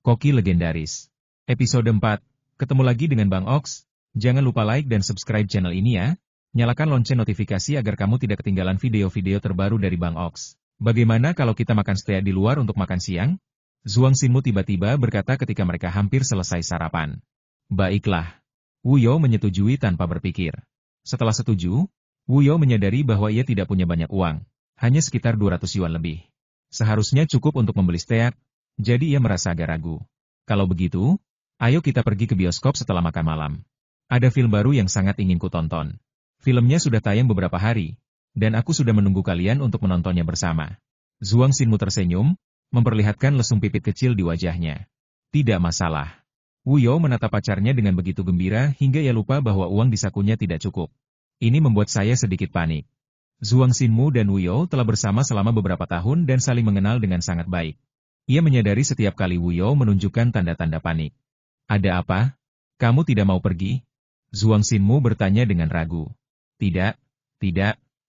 Koki legendaris. Episode 4. Ketemu lagi dengan Bang Ox. Jangan lupa like dan subscribe channel ini ya. Nyalakan lonceng notifikasi agar kamu tidak ketinggalan video-video terbaru dari Bang Ox. Bagaimana kalau kita makan steak di luar untuk makan siang? Zhuang Xinmu tiba-tiba berkata ketika mereka hampir selesai sarapan. Baiklah. Wu You menyetujui tanpa berpikir. Setelah setuju, Wu You menyadari bahwa ia tidak punya banyak uang. Hanya sekitar 200 yuan lebih. Seharusnya cukup untuk membeli steak. Jadi ia merasa agak ragu. Kalau begitu, ayo kita pergi ke bioskop setelah makan malam. Ada film baru yang sangat ingin ku tonton. Filmnya sudah tayang beberapa hari, dan aku sudah menunggu kalian untuk menontonnya bersama. Zhuang Xinmu tersenyum, memperlihatkan lesung pipit kecil di wajahnya. Tidak masalah. Wu You menatap pacarnya dengan begitu gembira hingga ia lupa bahwa uang di sakunya tidak cukup. Ini membuat saya sedikit panik. Zhuang Xinmu dan Wu You telah bersama selama beberapa tahun dan saling mengenal dengan sangat baik. Ia menyadari setiap kali Wu You menunjukkan tanda-tanda panik. Ada apa? Kamu tidak mau pergi? Zhuang Xinmu bertanya dengan ragu. Tidak,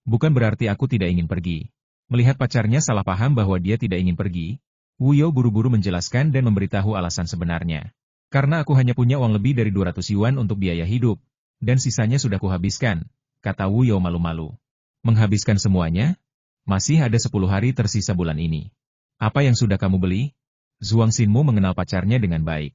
bukan berarti aku tidak ingin pergi. Melihat pacarnya salah paham bahwa dia tidak ingin pergi, Wu You buru-buru menjelaskan dan memberitahu alasan sebenarnya. Karena aku hanya punya uang lebih dari 200 yuan untuk biaya hidup, dan sisanya sudah kuhabiskan, kata Wu You malu-malu. Menghabiskan semuanya? Masih ada 10 hari tersisa bulan ini. Apa yang sudah kamu beli? Zhuang Xinmu mengenal pacarnya dengan baik.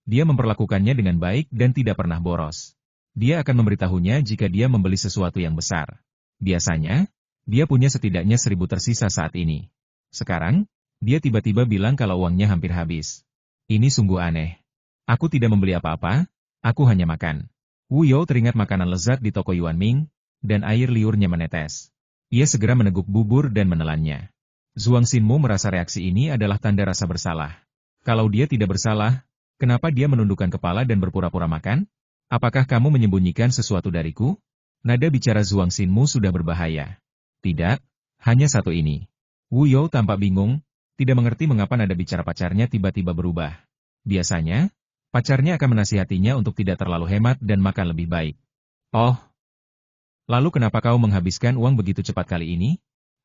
Dia memperlakukannya dengan baik dan tidak pernah boros. Dia akan memberitahunya jika dia membeli sesuatu yang besar. Biasanya, dia punya setidaknya 1000 tersisa saat ini. Sekarang, dia tiba-tiba bilang kalau uangnya hampir habis. Ini sungguh aneh. Aku tidak membeli apa-apa, aku hanya makan. Wu You teringat makanan lezat di toko Yuan Ming, dan air liurnya menetes. Ia segera meneguk bubur dan menelannya. Zhuang Xinmu merasa reaksi ini adalah tanda rasa bersalah. Kalau dia tidak bersalah, kenapa dia menundukkan kepala dan berpura-pura makan? Apakah kamu menyembunyikan sesuatu dariku? Nada bicara Zhuang Xinmu sudah berbahaya. Tidak, hanya satu ini. Wu You tampak bingung, tidak mengerti mengapa nada bicara pacarnya tiba-tiba berubah. Biasanya, pacarnya akan menasihatinya untuk tidak terlalu hemat dan makan lebih baik. Oh, lalu kenapa kau menghabiskan uang begitu cepat kali ini?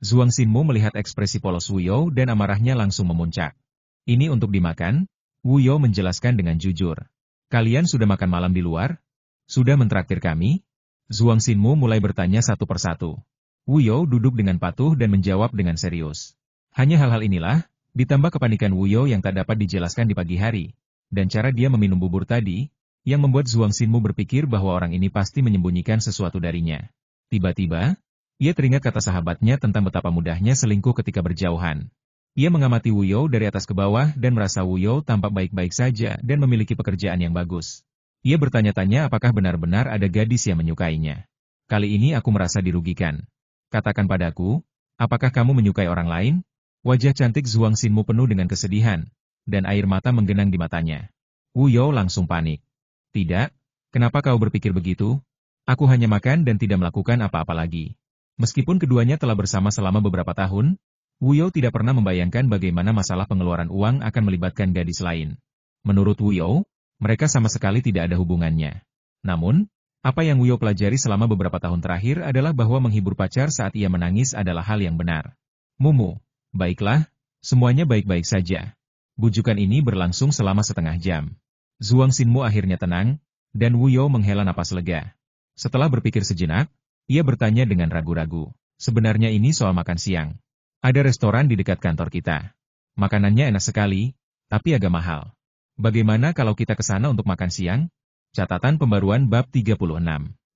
Zhuang Xinmu melihat ekspresi polos Wu You dan amarahnya langsung memuncak. Ini untuk dimakan? Wu You menjelaskan dengan jujur. Kalian sudah makan malam di luar? Sudah mentraktir kami? Zhuang Xinmu mulai bertanya satu persatu. Wu You duduk dengan patuh dan menjawab dengan serius. Hanya hal-hal inilah, ditambah kepanikan Wu You yang tak dapat dijelaskan di pagi hari, dan cara dia meminum bubur tadi, yang membuat Zhuang Xinmu berpikir bahwa orang ini pasti menyembunyikan sesuatu darinya. Tiba-tiba, ia teringat kata sahabatnya tentang betapa mudahnya selingkuh ketika berjauhan. Ia mengamati Wu You dari atas ke bawah dan merasa Wu You tampak baik-baik saja dan memiliki pekerjaan yang bagus. Ia bertanya-tanya apakah benar-benar ada gadis yang menyukainya. Kali ini aku merasa dirugikan. Katakan padaku, apakah kamu menyukai orang lain? Wajah cantik Zhuang Xinmu penuh dengan kesedihan, dan air mata menggenang di matanya. Wu You langsung panik. Tidak, kenapa kau berpikir begitu? Aku hanya makan dan tidak melakukan apa-apa lagi. Meskipun keduanya telah bersama selama beberapa tahun, Wu You tidak pernah membayangkan bagaimana masalah pengeluaran uang akan melibatkan gadis lain. Menurut Wu You, mereka sama sekali tidak ada hubungannya. Namun, apa yang Wu You pelajari selama beberapa tahun terakhir adalah bahwa menghibur pacar saat ia menangis adalah hal yang benar. Mumu, baiklah, semuanya baik-baik saja. Bujukan ini berlangsung selama setengah jam. Zhuang Xinmu akhirnya tenang, dan Wu You menghela napas lega. Setelah berpikir sejenak, ia bertanya dengan ragu-ragu. Sebenarnya ini soal makan siang. Ada restoran di dekat kantor kita. Makanannya enak sekali, tapi agak mahal. Bagaimana kalau kita ke sana untuk makan siang? Catatan pembaruan bab 36.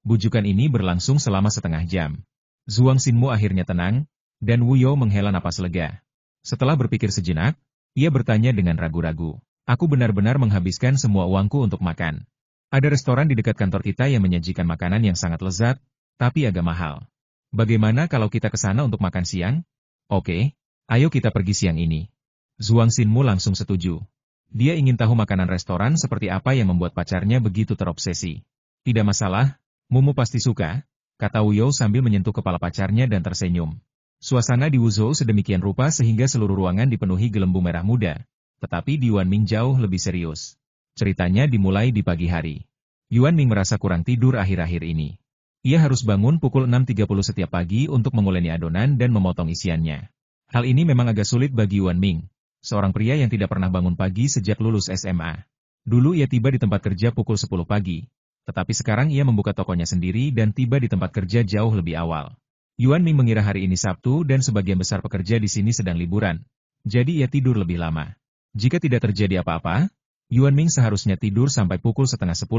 Bujukan ini berlangsung selama setengah jam. Zhuang Xinmu akhirnya tenang, dan Wu You menghela napas lega. Setelah berpikir sejenak, ia bertanya dengan ragu-ragu. Aku benar-benar menghabiskan semua uangku untuk makan. Ada restoran di dekat kantor kita yang menyajikan makanan yang sangat lezat, tapi agak mahal. Bagaimana kalau kita ke sana untuk makan siang? Oke, ayo kita pergi siang ini. Zhuang Xinmu langsung setuju. Dia ingin tahu makanan restoran seperti apa yang membuat pacarnya begitu terobsesi. Tidak masalah, Mumu pasti suka, kata Wu You sambil menyentuh kepala pacarnya dan tersenyum. Suasana di Wuzhou sedemikian rupa sehingga seluruh ruangan dipenuhi gelembung merah muda, tetapi di Yuan Ming jauh lebih serius. Ceritanya dimulai di pagi hari. Yuan Ming merasa kurang tidur akhir-akhir ini. Ia harus bangun pukul 6.30 setiap pagi untuk menguleni adonan dan memotong isiannya. Hal ini memang agak sulit bagi Yuan Ming. seorang pria yang tidak pernah bangun pagi sejak lulus SMA. Dulu ia tiba di tempat kerja pukul 10 pagi, tetapi sekarang ia membuka tokonya sendiri dan tiba di tempat kerja jauh lebih awal. Yuan Ming mengira hari ini Sabtu dan sebagian besar pekerja di sini sedang liburan, jadi ia tidur lebih lama. Jika tidak terjadi apa-apa, Yuan Ming seharusnya tidur sampai pukul setengah 10,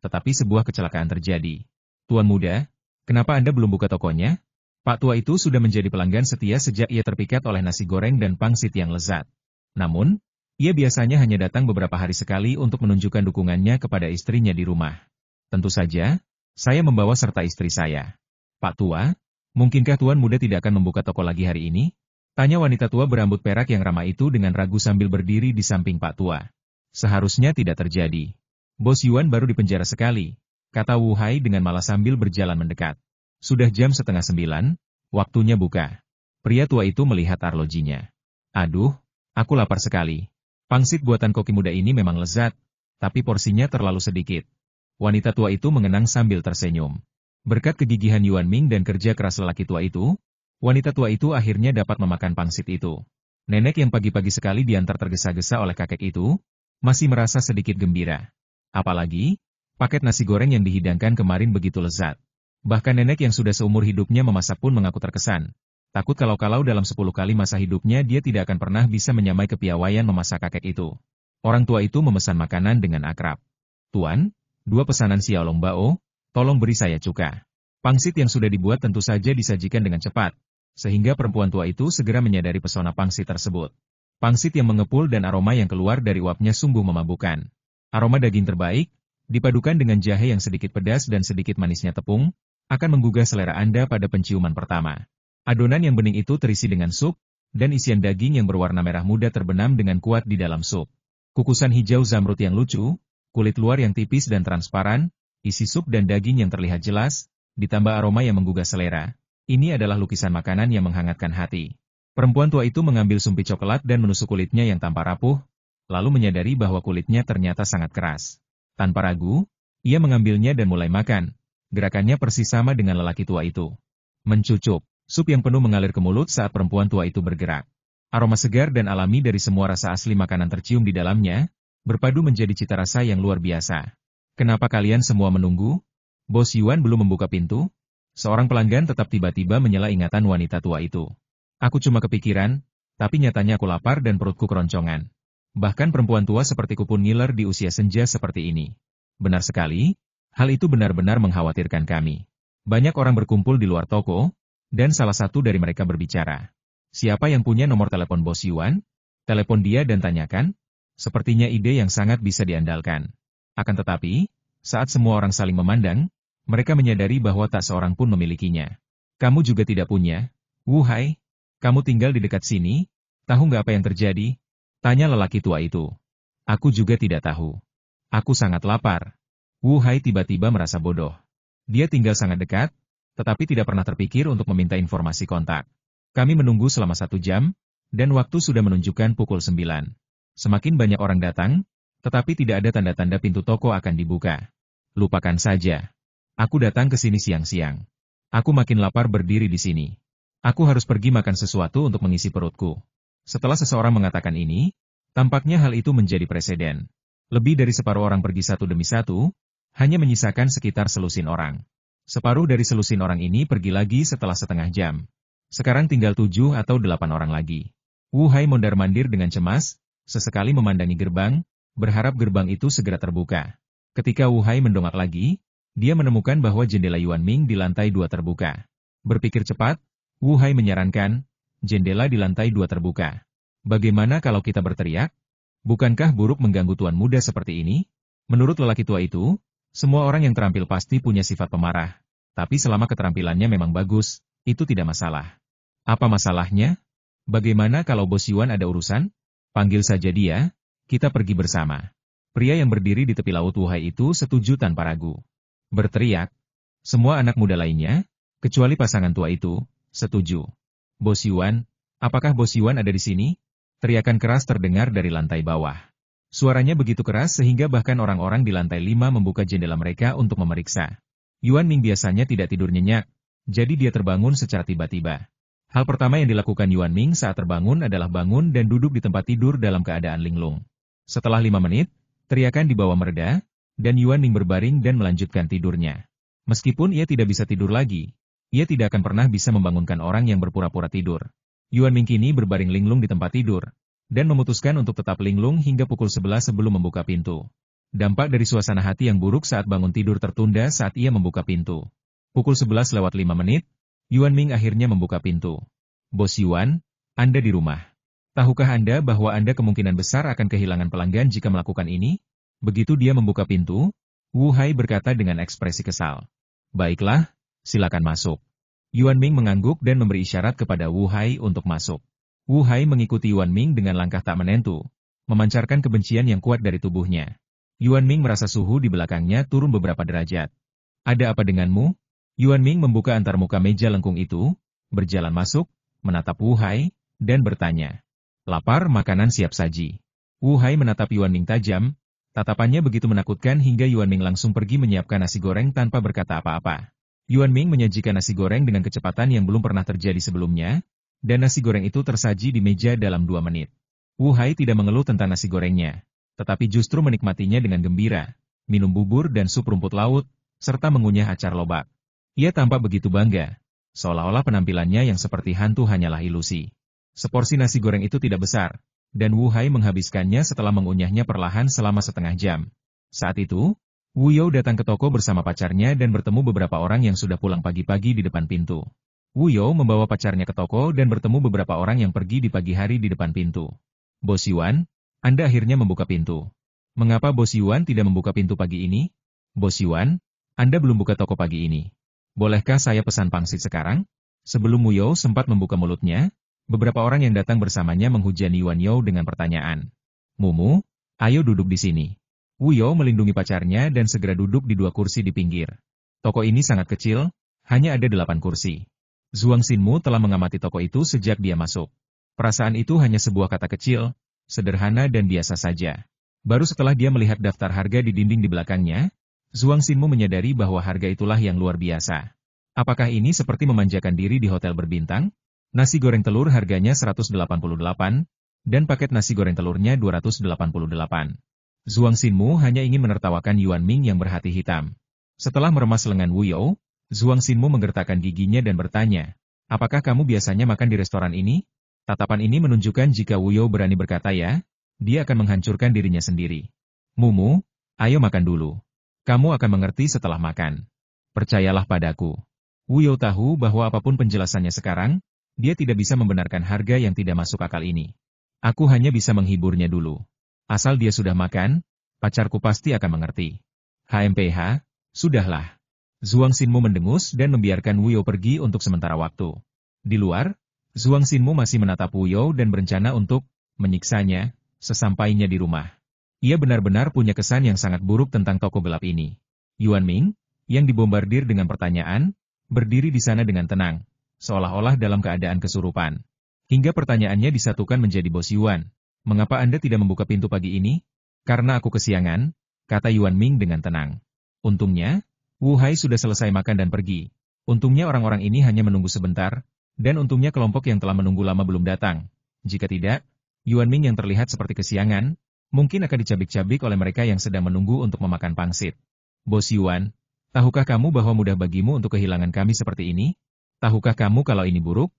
tetapi sebuah kecelakaan terjadi. Tuan muda, kenapa Anda belum buka tokonya? Pak tua itu sudah menjadi pelanggan setia sejak ia terpikat oleh nasi goreng dan pangsit yang lezat. Namun, ia biasanya hanya datang beberapa hari sekali untuk menunjukkan dukungannya kepada istrinya di rumah. Tentu saja, saya membawa serta istri saya. Pak tua, mungkinkah tuan muda tidak akan membuka toko lagi hari ini? Tanya wanita tua berambut perak yang ramah itu dengan ragu sambil berdiri di samping Pak tua. Seharusnya tidak terjadi. Bos Yuan baru dipenjara sekali, kata Wu Hai dengan malas sambil berjalan mendekat. Sudah jam setengah 9, waktunya buka. Pria tua itu melihat arlojinya. Aduh, aku lapar sekali. Pangsit buatan koki muda ini memang lezat, tapi porsinya terlalu sedikit. Wanita tua itu mengenang sambil tersenyum. Berkat kegigihan Yuan Ming dan kerja keras lelaki tua itu, wanita tua itu akhirnya dapat memakan pangsit itu. Nenek yang pagi-pagi sekali diantar tergesa-gesa oleh kakek itu, masih merasa sedikit gembira. Apalagi, paket nasi goreng yang dihidangkan kemarin begitu lezat. Bahkan nenek yang sudah seumur hidupnya memasak pun mengaku terkesan. Takut kalau-kalau dalam 10 kali masa hidupnya dia tidak akan pernah bisa menyamai kepiawaian memasak kakek itu. Orang tua itu memesan makanan dengan akrab. Tuan, 2 pesanan Xiaolong Bao, tolong beri saya cuka. Pangsit yang sudah dibuat tentu saja disajikan dengan cepat, sehingga perempuan tua itu segera menyadari pesona pangsit tersebut. Pangsit yang mengepul dan aroma yang keluar dari uapnya sungguh memabukkan. Aroma daging terbaik, dipadukan dengan jahe yang sedikit pedas dan sedikit manisnya tepung, akan menggugah selera Anda pada penciuman pertama. Adonan yang bening itu terisi dengan sup, dan isian daging yang berwarna merah muda terbenam dengan kuat di dalam sup. Kukusan hijau zamrud yang lucu, kulit luar yang tipis dan transparan, isi sup dan daging yang terlihat jelas, ditambah aroma yang menggugah selera. Ini adalah lukisan makanan yang menghangatkan hati. Perempuan tua itu mengambil sumpi coklat dan menusuk kulitnya yang tampak rapuh, lalu menyadari bahwa kulitnya ternyata sangat keras. Tanpa ragu, ia mengambilnya dan mulai makan. Gerakannya persis sama dengan lelaki tua itu. Mencucup, sup yang penuh mengalir ke mulut saat perempuan tua itu bergerak. Aroma segar dan alami dari semua rasa asli makanan tercium di dalamnya, berpadu menjadi cita rasa yang luar biasa. Kenapa kalian semua menunggu? Bos Yuan belum membuka pintu. Seorang pelanggan tetap tiba-tiba menyela ingatan wanita tua itu. Aku cuma kepikiran, tapi nyatanya aku lapar dan perutku keroncongan. Bahkan perempuan tua sepertiku pun ngiler di usia senja seperti ini. Benar sekali. Hal itu benar-benar mengkhawatirkan kami. Banyak orang berkumpul di luar toko, dan salah satu dari mereka berbicara. Siapa yang punya nomor telepon Bos Yuan? Telepon dia dan tanyakan. Sepertinya ide yang sangat bisa diandalkan. Akan tetapi, saat semua orang saling memandang, mereka menyadari bahwa tak seorang pun memilikinya. Kamu juga tidak punya? Wu Hai, kamu tinggal di dekat sini? Tahu nggak apa yang terjadi? Tanya lelaki tua itu. Aku juga tidak tahu. Aku sangat lapar. Wu Hai tiba-tiba merasa bodoh. Dia tinggal sangat dekat, tetapi tidak pernah terpikir untuk meminta informasi kontak. Kami menunggu selama 1 jam, dan waktu sudah menunjukkan pukul 9. Semakin banyak orang datang, tetapi tidak ada tanda-tanda pintu toko akan dibuka. Lupakan saja. Aku datang ke sini siang-siang. Aku makin lapar berdiri di sini. Aku harus pergi makan sesuatu untuk mengisi perutku. Setelah seseorang mengatakan ini, tampaknya hal itu menjadi preseden. Lebih dari separuh orang pergi satu demi satu, hanya menyisakan sekitar selusin orang. Separuh dari selusin orang ini pergi lagi setelah setengah jam. Sekarang tinggal 7 atau 8 orang lagi. Wu Hai mondar-mandir dengan cemas, sesekali memandangi gerbang, berharap gerbang itu segera terbuka. Ketika Wu Hai mendongak lagi, dia menemukan bahwa jendela Yuan Ming di lantai 2 terbuka. Berpikir cepat, Wu Hai menyarankan, jendela di lantai 2 terbuka. Bagaimana kalau kita berteriak? Bukankah buruk mengganggu tuan muda seperti ini? Menurut lelaki tua itu, semua orang yang terampil pasti punya sifat pemarah. Tapi selama keterampilannya memang bagus, itu tidak masalah. Apa masalahnya? Bagaimana kalau Bos Yuan ada urusan? Panggil saja dia, kita pergi bersama. Pria yang berdiri di tepi laut Wu Hai itu setuju tanpa ragu. Berteriak. Semua anak muda lainnya, kecuali pasangan tua itu, setuju. Bos Yuan, apakah Bos Yuan ada di sini? Teriakan keras terdengar dari lantai bawah. Suaranya begitu keras sehingga bahkan orang-orang di lantai 5 membuka jendela mereka untuk memeriksa. Yuan Ming biasanya tidak tidur nyenyak, jadi dia terbangun secara tiba-tiba. Hal pertama yang dilakukan Yuan Ming saat terbangun adalah bangun dan duduk di tempat tidur dalam keadaan linglung. Setelah 5 menit, teriakan di bawah mereda, dan Yuan Ming berbaring dan melanjutkan tidurnya. Meskipun ia tidak bisa tidur lagi, ia tidak akan pernah bisa membangunkan orang yang berpura-pura tidur. Yuan Ming kini berbaring linglung di tempat tidur, dan memutuskan untuk tetap linglung hingga pukul 11 sebelum membuka pintu. Dampak dari suasana hati yang buruk saat bangun tidur tertunda saat ia membuka pintu. Pukul 11 lewat 5 menit, Yuan Ming akhirnya membuka pintu. Bos Yuan, Anda di rumah. Tahukah Anda bahwa Anda kemungkinan besar akan kehilangan pelanggan jika melakukan ini? Begitu dia membuka pintu, Wu Hai berkata dengan ekspresi kesal. Baiklah, silakan masuk. Yuan Ming mengangguk dan memberi isyarat kepada Wu Hai untuk masuk. Wu Hai mengikuti Yuan Ming dengan langkah tak menentu, memancarkan kebencian yang kuat dari tubuhnya. Yuan Ming merasa suhu di belakangnya turun beberapa derajat. Ada apa denganmu? Yuan Ming membuka antarmuka meja lengkung itu, berjalan masuk, menatap Wu Hai, dan bertanya. Lapar, makanan siap saji. Wu Hai menatap Yuan Ming tajam, tatapannya begitu menakutkan hingga Yuan Ming langsung pergi menyiapkan nasi goreng tanpa berkata apa-apa. Yuan Ming menyajikan nasi goreng dengan kecepatan yang belum pernah terjadi sebelumnya, dan nasi goreng itu tersaji di meja dalam 2 menit. Wu Hai tidak mengeluh tentang nasi gorengnya, tetapi justru menikmatinya dengan gembira, minum bubur dan sup rumput laut, serta mengunyah acar lobak. Ia tampak begitu bangga, seolah-olah penampilannya yang seperti hantu hanyalah ilusi. Seporsi nasi goreng itu tidak besar, dan Wu Hai menghabiskannya setelah mengunyahnya perlahan selama setengah jam. Saat itu, Wu You datang ke toko bersama pacarnya dan bertemu beberapa orang yang sudah pulang pagi-pagi di depan pintu. Wu You membawa pacarnya ke toko dan bertemu beberapa orang yang pergi di pagi hari di depan pintu. Bos Yuan, Anda akhirnya membuka pintu. Mengapa Bos Yuan tidak membuka pintu pagi ini? Bos Yuan, Anda belum buka toko pagi ini. Bolehkah saya pesan pangsit sekarang? Sebelum Wu You sempat membuka mulutnya, beberapa orang yang datang bersamanya menghujani Yuan You dengan pertanyaan. Mumu, ayo duduk di sini. Wu You melindungi pacarnya dan segera duduk di 2 kursi di pinggir. Toko ini sangat kecil, hanya ada 8 kursi. Zhuang Xinmu telah mengamati toko itu sejak dia masuk. Perasaan itu hanya sebuah kata kecil, sederhana dan biasa saja. Baru setelah dia melihat daftar harga di dinding di belakangnya, Zhuang Xinmu menyadari bahwa harga itulah yang luar biasa. Apakah ini seperti memanjakan diri di hotel berbintang? Nasi goreng telur harganya 188, dan paket nasi goreng telurnya 288. Zhuang Xinmu hanya ingin menertawakan Yuan Ming yang berhati hitam. Setelah meremas lengan Wu You, Zhuang Xinmu menggertakkan giginya dan bertanya, apakah kamu biasanya makan di restoran ini? Tatapan ini menunjukkan jika Wu You berani berkata ya, dia akan menghancurkan dirinya sendiri. Mumu, ayo makan dulu. Kamu akan mengerti setelah makan. Percayalah padaku. Wu You tahu bahwa apapun penjelasannya sekarang, dia tidak bisa membenarkan harga yang tidak masuk akal ini. Aku hanya bisa menghiburnya dulu. Asal dia sudah makan, pacarku pasti akan mengerti. HMPH, sudahlah. Zhuang Xinmu mendengus dan membiarkan Wu You pergi untuk sementara waktu. Di luar, Zhuang Xinmu masih menatap Wu You dan berencana untuk menyiksanya sesampainya di rumah. Ia benar-benar punya kesan yang sangat buruk tentang toko gelap ini. Yuan Ming, yang dibombardir dengan pertanyaan, berdiri di sana dengan tenang, seolah-olah dalam keadaan kesurupan. Hingga pertanyaannya disatukan menjadi Bos Yuan. Mengapa Anda tidak membuka pintu pagi ini? Karena aku kesiangan, kata Yuan Ming dengan tenang. Untungnya, Wu Hai sudah selesai makan dan pergi. Untungnya orang-orang ini hanya menunggu sebentar, dan untungnya kelompok yang telah menunggu lama belum datang. Jika tidak, Yuan Ming yang terlihat seperti kesiangan, mungkin akan dicabik-cabik oleh mereka yang sedang menunggu untuk memakan pangsit. Bos Yuan, tahukah kamu bahwa mudah bagimu untuk kehilangan kami seperti ini? Tahukah kamu kalau ini buruk?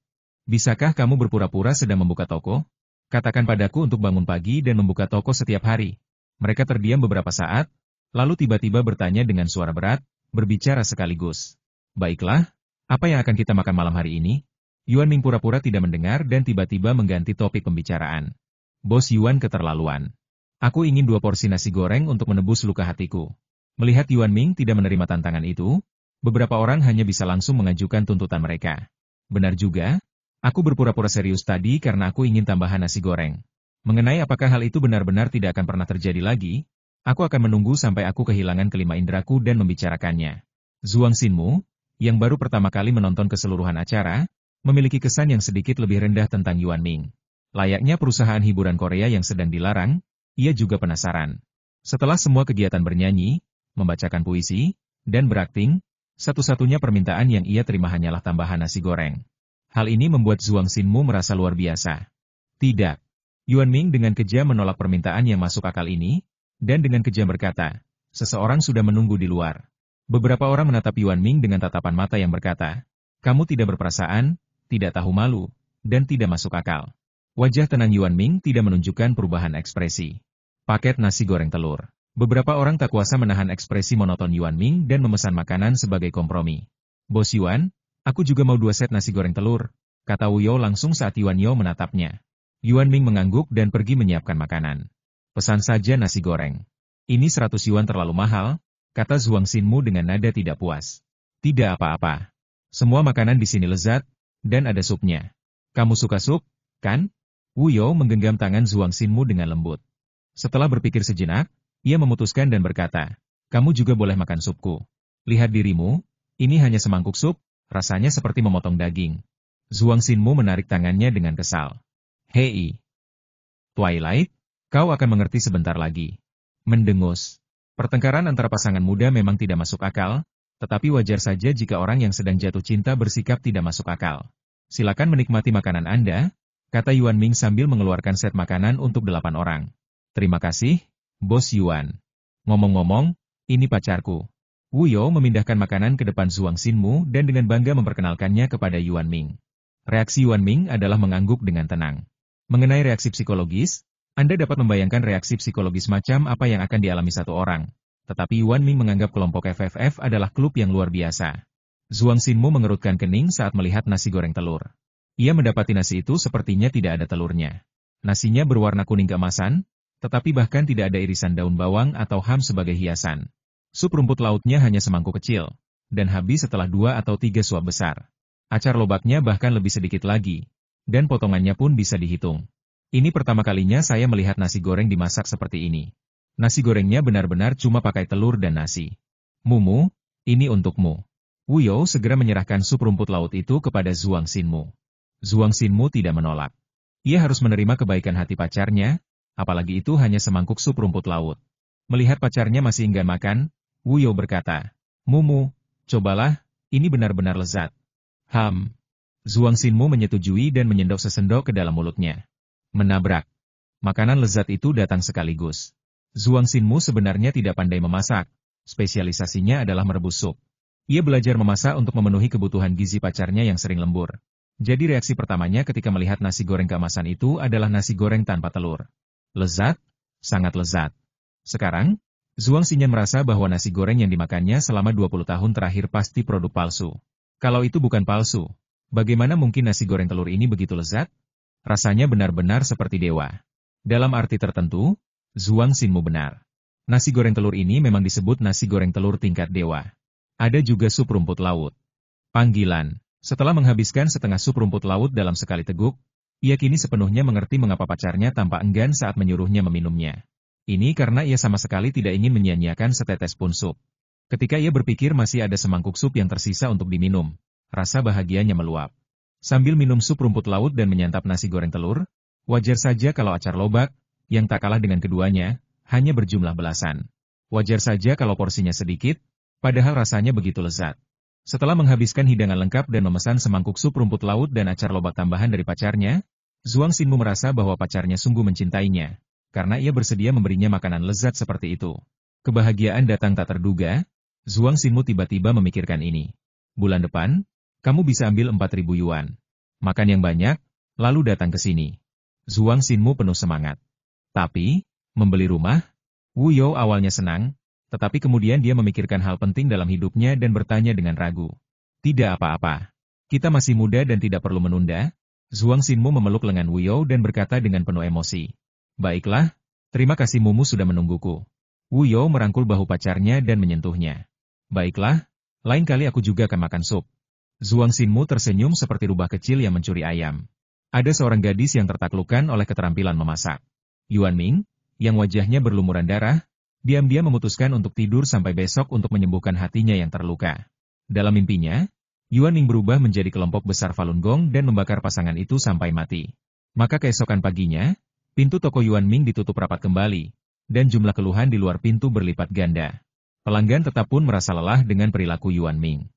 Bisakah kamu berpura-pura sedang membuka toko? Katakan padaku untuk bangun pagi dan membuka toko setiap hari. Mereka terdiam beberapa saat, lalu tiba-tiba bertanya dengan suara berat, berbicara sekaligus. Baiklah, apa yang akan kita makan malam hari ini? Yuan Ming pura-pura tidak mendengar dan tiba-tiba mengganti topik pembicaraan. Bos Yuan keterlaluan. Aku ingin 2 porsi nasi goreng untuk menebus luka hatiku. Melihat Yuan Ming tidak menerima tantangan itu, beberapa orang hanya bisa langsung mengajukan tuntutan mereka. Benar juga, aku berpura-pura serius tadi karena aku ingin tambahan nasi goreng. Mengenai apakah hal itu benar-benar tidak akan pernah terjadi lagi, aku akan menunggu sampai aku kehilangan kelima indraku dan membicarakannya. Zhuang Xinmu, yang baru pertama kali menonton keseluruhan acara, memiliki kesan yang sedikit lebih rendah tentang Yuan Ming. Layaknya perusahaan hiburan Korea yang sedang dilarang, ia juga penasaran. Setelah semua kegiatan bernyanyi, membacakan puisi, dan berakting, satu-satunya permintaan yang ia terima hanyalah tambahan nasi goreng. Hal ini membuat Zhuang Xinmu merasa luar biasa. Tidak. Yuan Ming dengan kejam menolak permintaan yang masuk akal ini, dan dengan kejam berkata, seseorang sudah menunggu di luar. Beberapa orang menatap Yuan Ming dengan tatapan mata yang berkata, kamu tidak berperasaan, tidak tahu malu, dan tidak masuk akal. Wajah tenang Yuan Ming tidak menunjukkan perubahan ekspresi. Paket nasi goreng telur. Beberapa orang tak kuasa menahan ekspresi monoton Yuan Ming dan memesan makanan sebagai kompromi. Bos Yuan, aku juga mau 2 set nasi goreng telur, kata Wu You langsung saat Yuan Yo menatapnya. Yuan Ming mengangguk dan pergi menyiapkan makanan. Pesan saja nasi goreng. Ini 100 yuan terlalu mahal, kata Zhuang Xinmu dengan nada tidak puas. Tidak apa-apa. Semua makanan di sini lezat, dan ada supnya. Kamu suka sup, kan? Wu You menggenggam tangan Zhuang Xinmu dengan lembut. Setelah berpikir sejenak, ia memutuskan dan berkata, kamu juga boleh makan supku. Lihat dirimu, ini hanya semangkuk sup, rasanya seperti memotong daging. Zhuang Xinmu menarik tangannya dengan kesal. Hei, Twilight, kau akan mengerti sebentar lagi. Mendengus. Pertengkaran antara pasangan muda memang tidak masuk akal, tetapi wajar saja jika orang yang sedang jatuh cinta bersikap tidak masuk akal. Silakan menikmati makanan Anda, kata Yuan Ming sambil mengeluarkan set makanan untuk 8 orang. Terima kasih, Bos Yuan. Ngomong-ngomong, ini pacarku. Wu You memindahkan makanan ke depan Zhuang Xinmu dan dengan bangga memperkenalkannya kepada Yuan Ming. Reaksi Yuan Ming adalah mengangguk dengan tenang. Mengenai reaksi psikologis, Anda dapat membayangkan reaksi psikologis macam apa yang akan dialami satu orang. Tetapi Yuan Ming menganggap kelompok FFF adalah klub yang luar biasa. Zhuang Xinmu mengerutkan kening saat melihat nasi goreng telur. Ia mendapati nasi itu sepertinya tidak ada telurnya. Nasinya berwarna kuning keemasan, tetapi bahkan tidak ada irisan daun bawang atau ham sebagai hiasan. Sup rumput lautnya hanya semangkuk kecil, dan habis setelah 2 atau 3 suap besar. Acar lobaknya bahkan lebih sedikit lagi, dan potongannya pun bisa dihitung. Ini pertama kalinya saya melihat nasi goreng dimasak seperti ini. Nasi gorengnya benar-benar cuma pakai telur dan nasi. Mumu, ini untukmu. Wu You segera menyerahkan sup rumput laut itu kepada Zhuang Xinmu. Zhuang Xinmu tidak menolak. Ia harus menerima kebaikan hati pacarnya, apalagi itu hanya semangkuk sup rumput laut. Melihat pacarnya masih enggan makan, Wu You berkata, Mumu, cobalah, ini benar-benar lezat. Zhuang Xinmu menyetujui dan menyendok sesendok ke dalam mulutnya. Menabrak. Makanan lezat itu datang sekaligus. Zhuang Xinmu sebenarnya tidak pandai memasak, spesialisasinya adalah merebus sup. Ia belajar memasak untuk memenuhi kebutuhan gizi pacarnya yang sering lembur. Jadi reaksi pertamanya ketika melihat nasi goreng keemasan itu adalah nasi goreng tanpa telur. Lezat? Sangat lezat. Sekarang, Zhuang Xinyan merasa bahwa nasi goreng yang dimakannya selama 20 tahun terakhir pasti produk palsu. Kalau itu bukan palsu, bagaimana mungkin nasi goreng telur ini begitu lezat? Rasanya benar-benar seperti dewa. Dalam arti tertentu, Zhuang Xinmu benar. Nasi goreng telur ini memang disebut nasi goreng telur tingkat dewa. Ada juga sup rumput laut. Panggilan. Setelah menghabiskan setengah sup rumput laut dalam sekali teguk, ia kini sepenuhnya mengerti mengapa pacarnya tampak enggan saat menyuruhnya meminumnya. Ini karena ia sama sekali tidak ingin menyia-nyiakan setetes pun sup. Ketika ia berpikir masih ada semangkuk sup yang tersisa untuk diminum, rasa bahagianya meluap. Sambil minum sup rumput laut dan menyantap nasi goreng telur, wajar saja kalau acar lobak, yang tak kalah dengan keduanya, hanya berjumlah belasan. Wajar saja kalau porsinya sedikit, padahal rasanya begitu lezat. Setelah menghabiskan hidangan lengkap dan memesan semangkuk sup rumput laut dan acar lobak tambahan dari pacarnya, Zhuang Xinmu merasa bahwa pacarnya sungguh mencintainya, karena ia bersedia memberinya makanan lezat seperti itu. Kebahagiaan datang tak terduga, Zhuang Xinmu tiba-tiba memikirkan ini. Bulan depan, kamu bisa ambil 4.000 yuan. Makan yang banyak, lalu datang ke sini. Zhuang Xinmu penuh semangat. Tapi, membeli rumah? Wu You awalnya senang, tetapi kemudian dia memikirkan hal penting dalam hidupnya dan bertanya dengan ragu. Tidak apa-apa. Kita masih muda dan tidak perlu menunda. Zhuang Xinmu memeluk lengan Wu You dan berkata dengan penuh emosi. Baiklah, terima kasih Mumu sudah menungguku. Wu You merangkul bahu pacarnya dan menyentuhnya. Baiklah, lain kali aku juga akan makan sup. Zhuang Xinmu tersenyum seperti rubah kecil yang mencuri ayam. Ada seorang gadis yang tertaklukkan oleh keterampilan memasak. Yuan Ming, yang wajahnya berlumuran darah, diam-diam memutuskan untuk tidur sampai besok untuk menyembuhkan hatinya yang terluka. Dalam mimpinya, Yuan Ming berubah menjadi kelompok besar Falun Gong dan membakar pasangan itu sampai mati. Maka keesokan paginya, pintu toko Yuan Ming ditutup rapat kembali, dan jumlah keluhan di luar pintu berlipat ganda. Pelanggan tetap pun merasa lelah dengan perilaku Yuan Ming.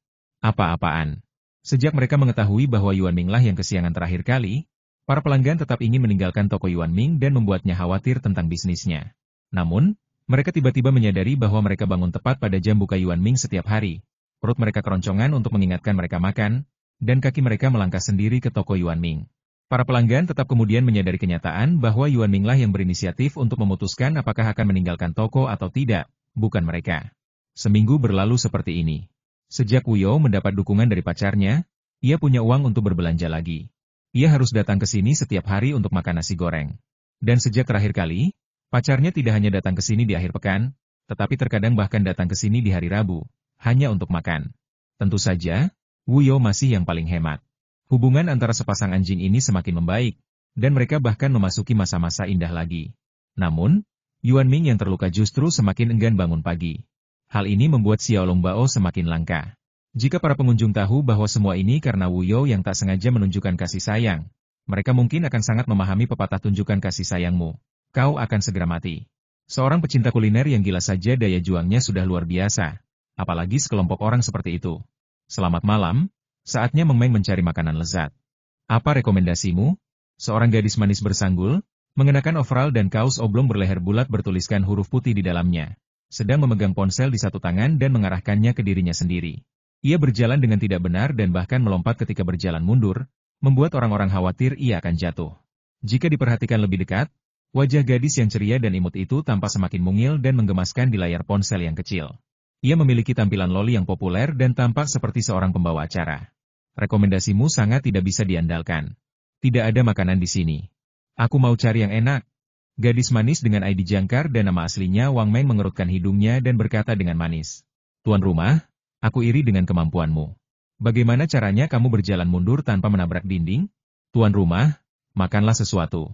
Apa-apaan? Sejak mereka mengetahui bahwa Yuan Ming lah yang kesiangan terakhir kali, para pelanggan tetap ingin meninggalkan toko Yuan Ming dan membuatnya khawatir tentang bisnisnya. Namun, mereka tiba-tiba menyadari bahwa mereka bangun tepat pada jam buka Yuan Ming setiap hari. Perut mereka keroncongan untuk mengingatkan mereka makan, dan kaki mereka melangkah sendiri ke toko Yuan Ming. Para pelanggan tetap kemudian menyadari kenyataan bahwa Yuan Ming lah yang berinisiatif untuk memutuskan apakah akan meninggalkan toko atau tidak, bukan mereka. Seminggu berlalu seperti ini. Sejak Wu You mendapat dukungan dari pacarnya, ia punya uang untuk berbelanja lagi. Ia harus datang ke sini setiap hari untuk makan nasi goreng. Dan sejak terakhir kali, pacarnya tidak hanya datang ke sini di akhir pekan, tetapi terkadang bahkan datang ke sini di hari Rabu, hanya untuk makan. Tentu saja, Wu You masih yang paling hemat. Hubungan antara sepasang anjing ini semakin membaik, dan mereka bahkan memasuki masa-masa indah lagi. Namun, Yuan Ming yang terluka justru semakin enggan bangun pagi. Hal ini membuat Xiaolong Bao semakin langka. Jika para pengunjung tahu bahwa semua ini karena Wu You yang tak sengaja menunjukkan kasih sayang, mereka mungkin akan sangat memahami pepatah tunjukkan kasih sayangmu. Kau akan segera mati. Seorang pecinta kuliner yang gila saja daya juangnya sudah luar biasa. Apalagi sekelompok orang seperti itu. Selamat malam, saatnya Meng Meng mencari makanan lezat. Apa rekomendasimu? Seorang gadis manis bersanggul, mengenakan overall dan kaos oblong berleher bulat bertuliskan huruf putih di dalamnya. Sedang memegang ponsel di satu tangan dan mengarahkannya ke dirinya sendiri. Ia berjalan dengan tidak benar dan bahkan melompat ketika berjalan mundur, membuat orang-orang khawatir ia akan jatuh. Jika diperhatikan lebih dekat, wajah gadis yang ceria dan imut itu tampak semakin mungil dan menggemaskan di layar ponsel yang kecil. Ia memiliki tampilan loli yang populer dan tampak seperti seorang pembawa acara. Rekomendasimu sangat tidak bisa diandalkan. Tidak ada makanan di sini. Aku mau cari yang enak. Gadis manis dengan ID jangkar dan nama aslinya Wang Meng mengerutkan hidungnya dan berkata dengan manis. Tuan rumah, aku iri dengan kemampuanmu. Bagaimana caranya kamu berjalan mundur tanpa menabrak dinding? Tuan rumah, makanlah sesuatu.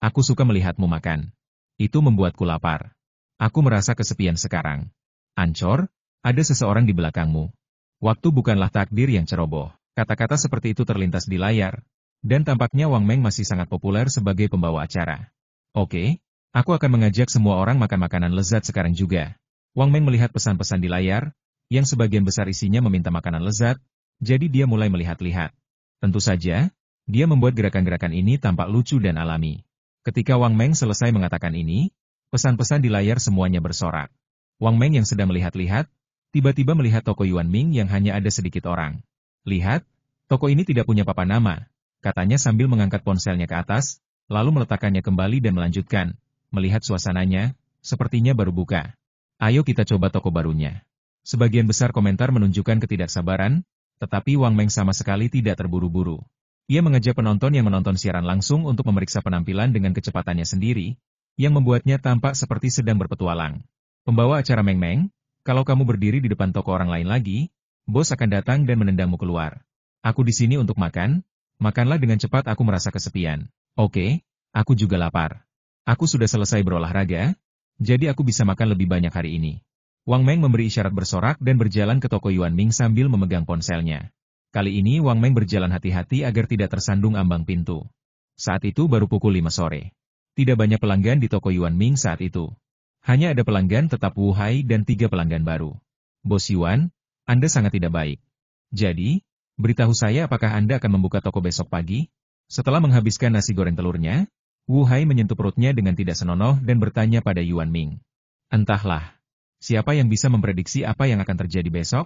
Aku suka melihatmu makan. Itu membuatku lapar. Aku merasa kesepian sekarang. Ancor, ada seseorang di belakangmu. Waktu bukanlah takdir yang ceroboh. Kata-kata seperti itu terlintas di layar, dan tampaknya Wang Meng masih sangat populer sebagai pembawa acara. Oke, aku akan mengajak semua orang makan makanan lezat sekarang juga. Wang Meng melihat pesan-pesan di layar, yang sebagian besar isinya meminta makanan lezat, jadi dia mulai melihat-lihat. Tentu saja, dia membuat gerakan-gerakan ini tampak lucu dan alami. Ketika Wang Meng selesai mengatakan ini, pesan-pesan di layar semuanya bersorak. Wang Meng yang sedang melihat-lihat, tiba-tiba melihat toko Yuan Ming yang hanya ada sedikit orang. Lihat, toko ini tidak punya papan nama, katanya sambil mengangkat ponselnya ke atas, lalu meletakkannya kembali dan melanjutkan, melihat suasananya, sepertinya baru buka. Ayo kita coba toko barunya. Sebagian besar komentar menunjukkan ketidaksabaran, tetapi Wang Meng sama sekali tidak terburu-buru. Ia mengajak penonton yang menonton siaran langsung untuk memeriksa penampilan dengan kecepatannya sendiri, yang membuatnya tampak seperti sedang berpetualang. Pembawa acara Meng Meng, kalau kamu berdiri di depan toko orang lain lagi, bos akan datang dan menendangmu keluar. Aku di sini untuk makan, makanlah dengan cepat aku merasa kesepian. Oke, aku juga lapar. Aku sudah selesai berolahraga, jadi aku bisa makan lebih banyak hari ini. Wang Meng memberi isyarat bersorak dan berjalan ke toko Yuan Ming sambil memegang ponselnya. Kali ini Wang Meng berjalan hati-hati agar tidak tersandung ambang pintu. Saat itu baru pukul 5 sore. Tidak banyak pelanggan di toko Yuan Ming saat itu. Hanya ada pelanggan tetap Wu Hai dan 3 pelanggan baru. Bos Yuan, Anda sangat tidak baik. Jadi, beritahu saya apakah Anda akan membuka toko besok pagi? Setelah menghabiskan nasi goreng telurnya, Wu Hai menyentuh perutnya dengan tidak senonoh dan bertanya pada Yuan Ming. Entahlah, siapa yang bisa memprediksi apa yang akan terjadi besok?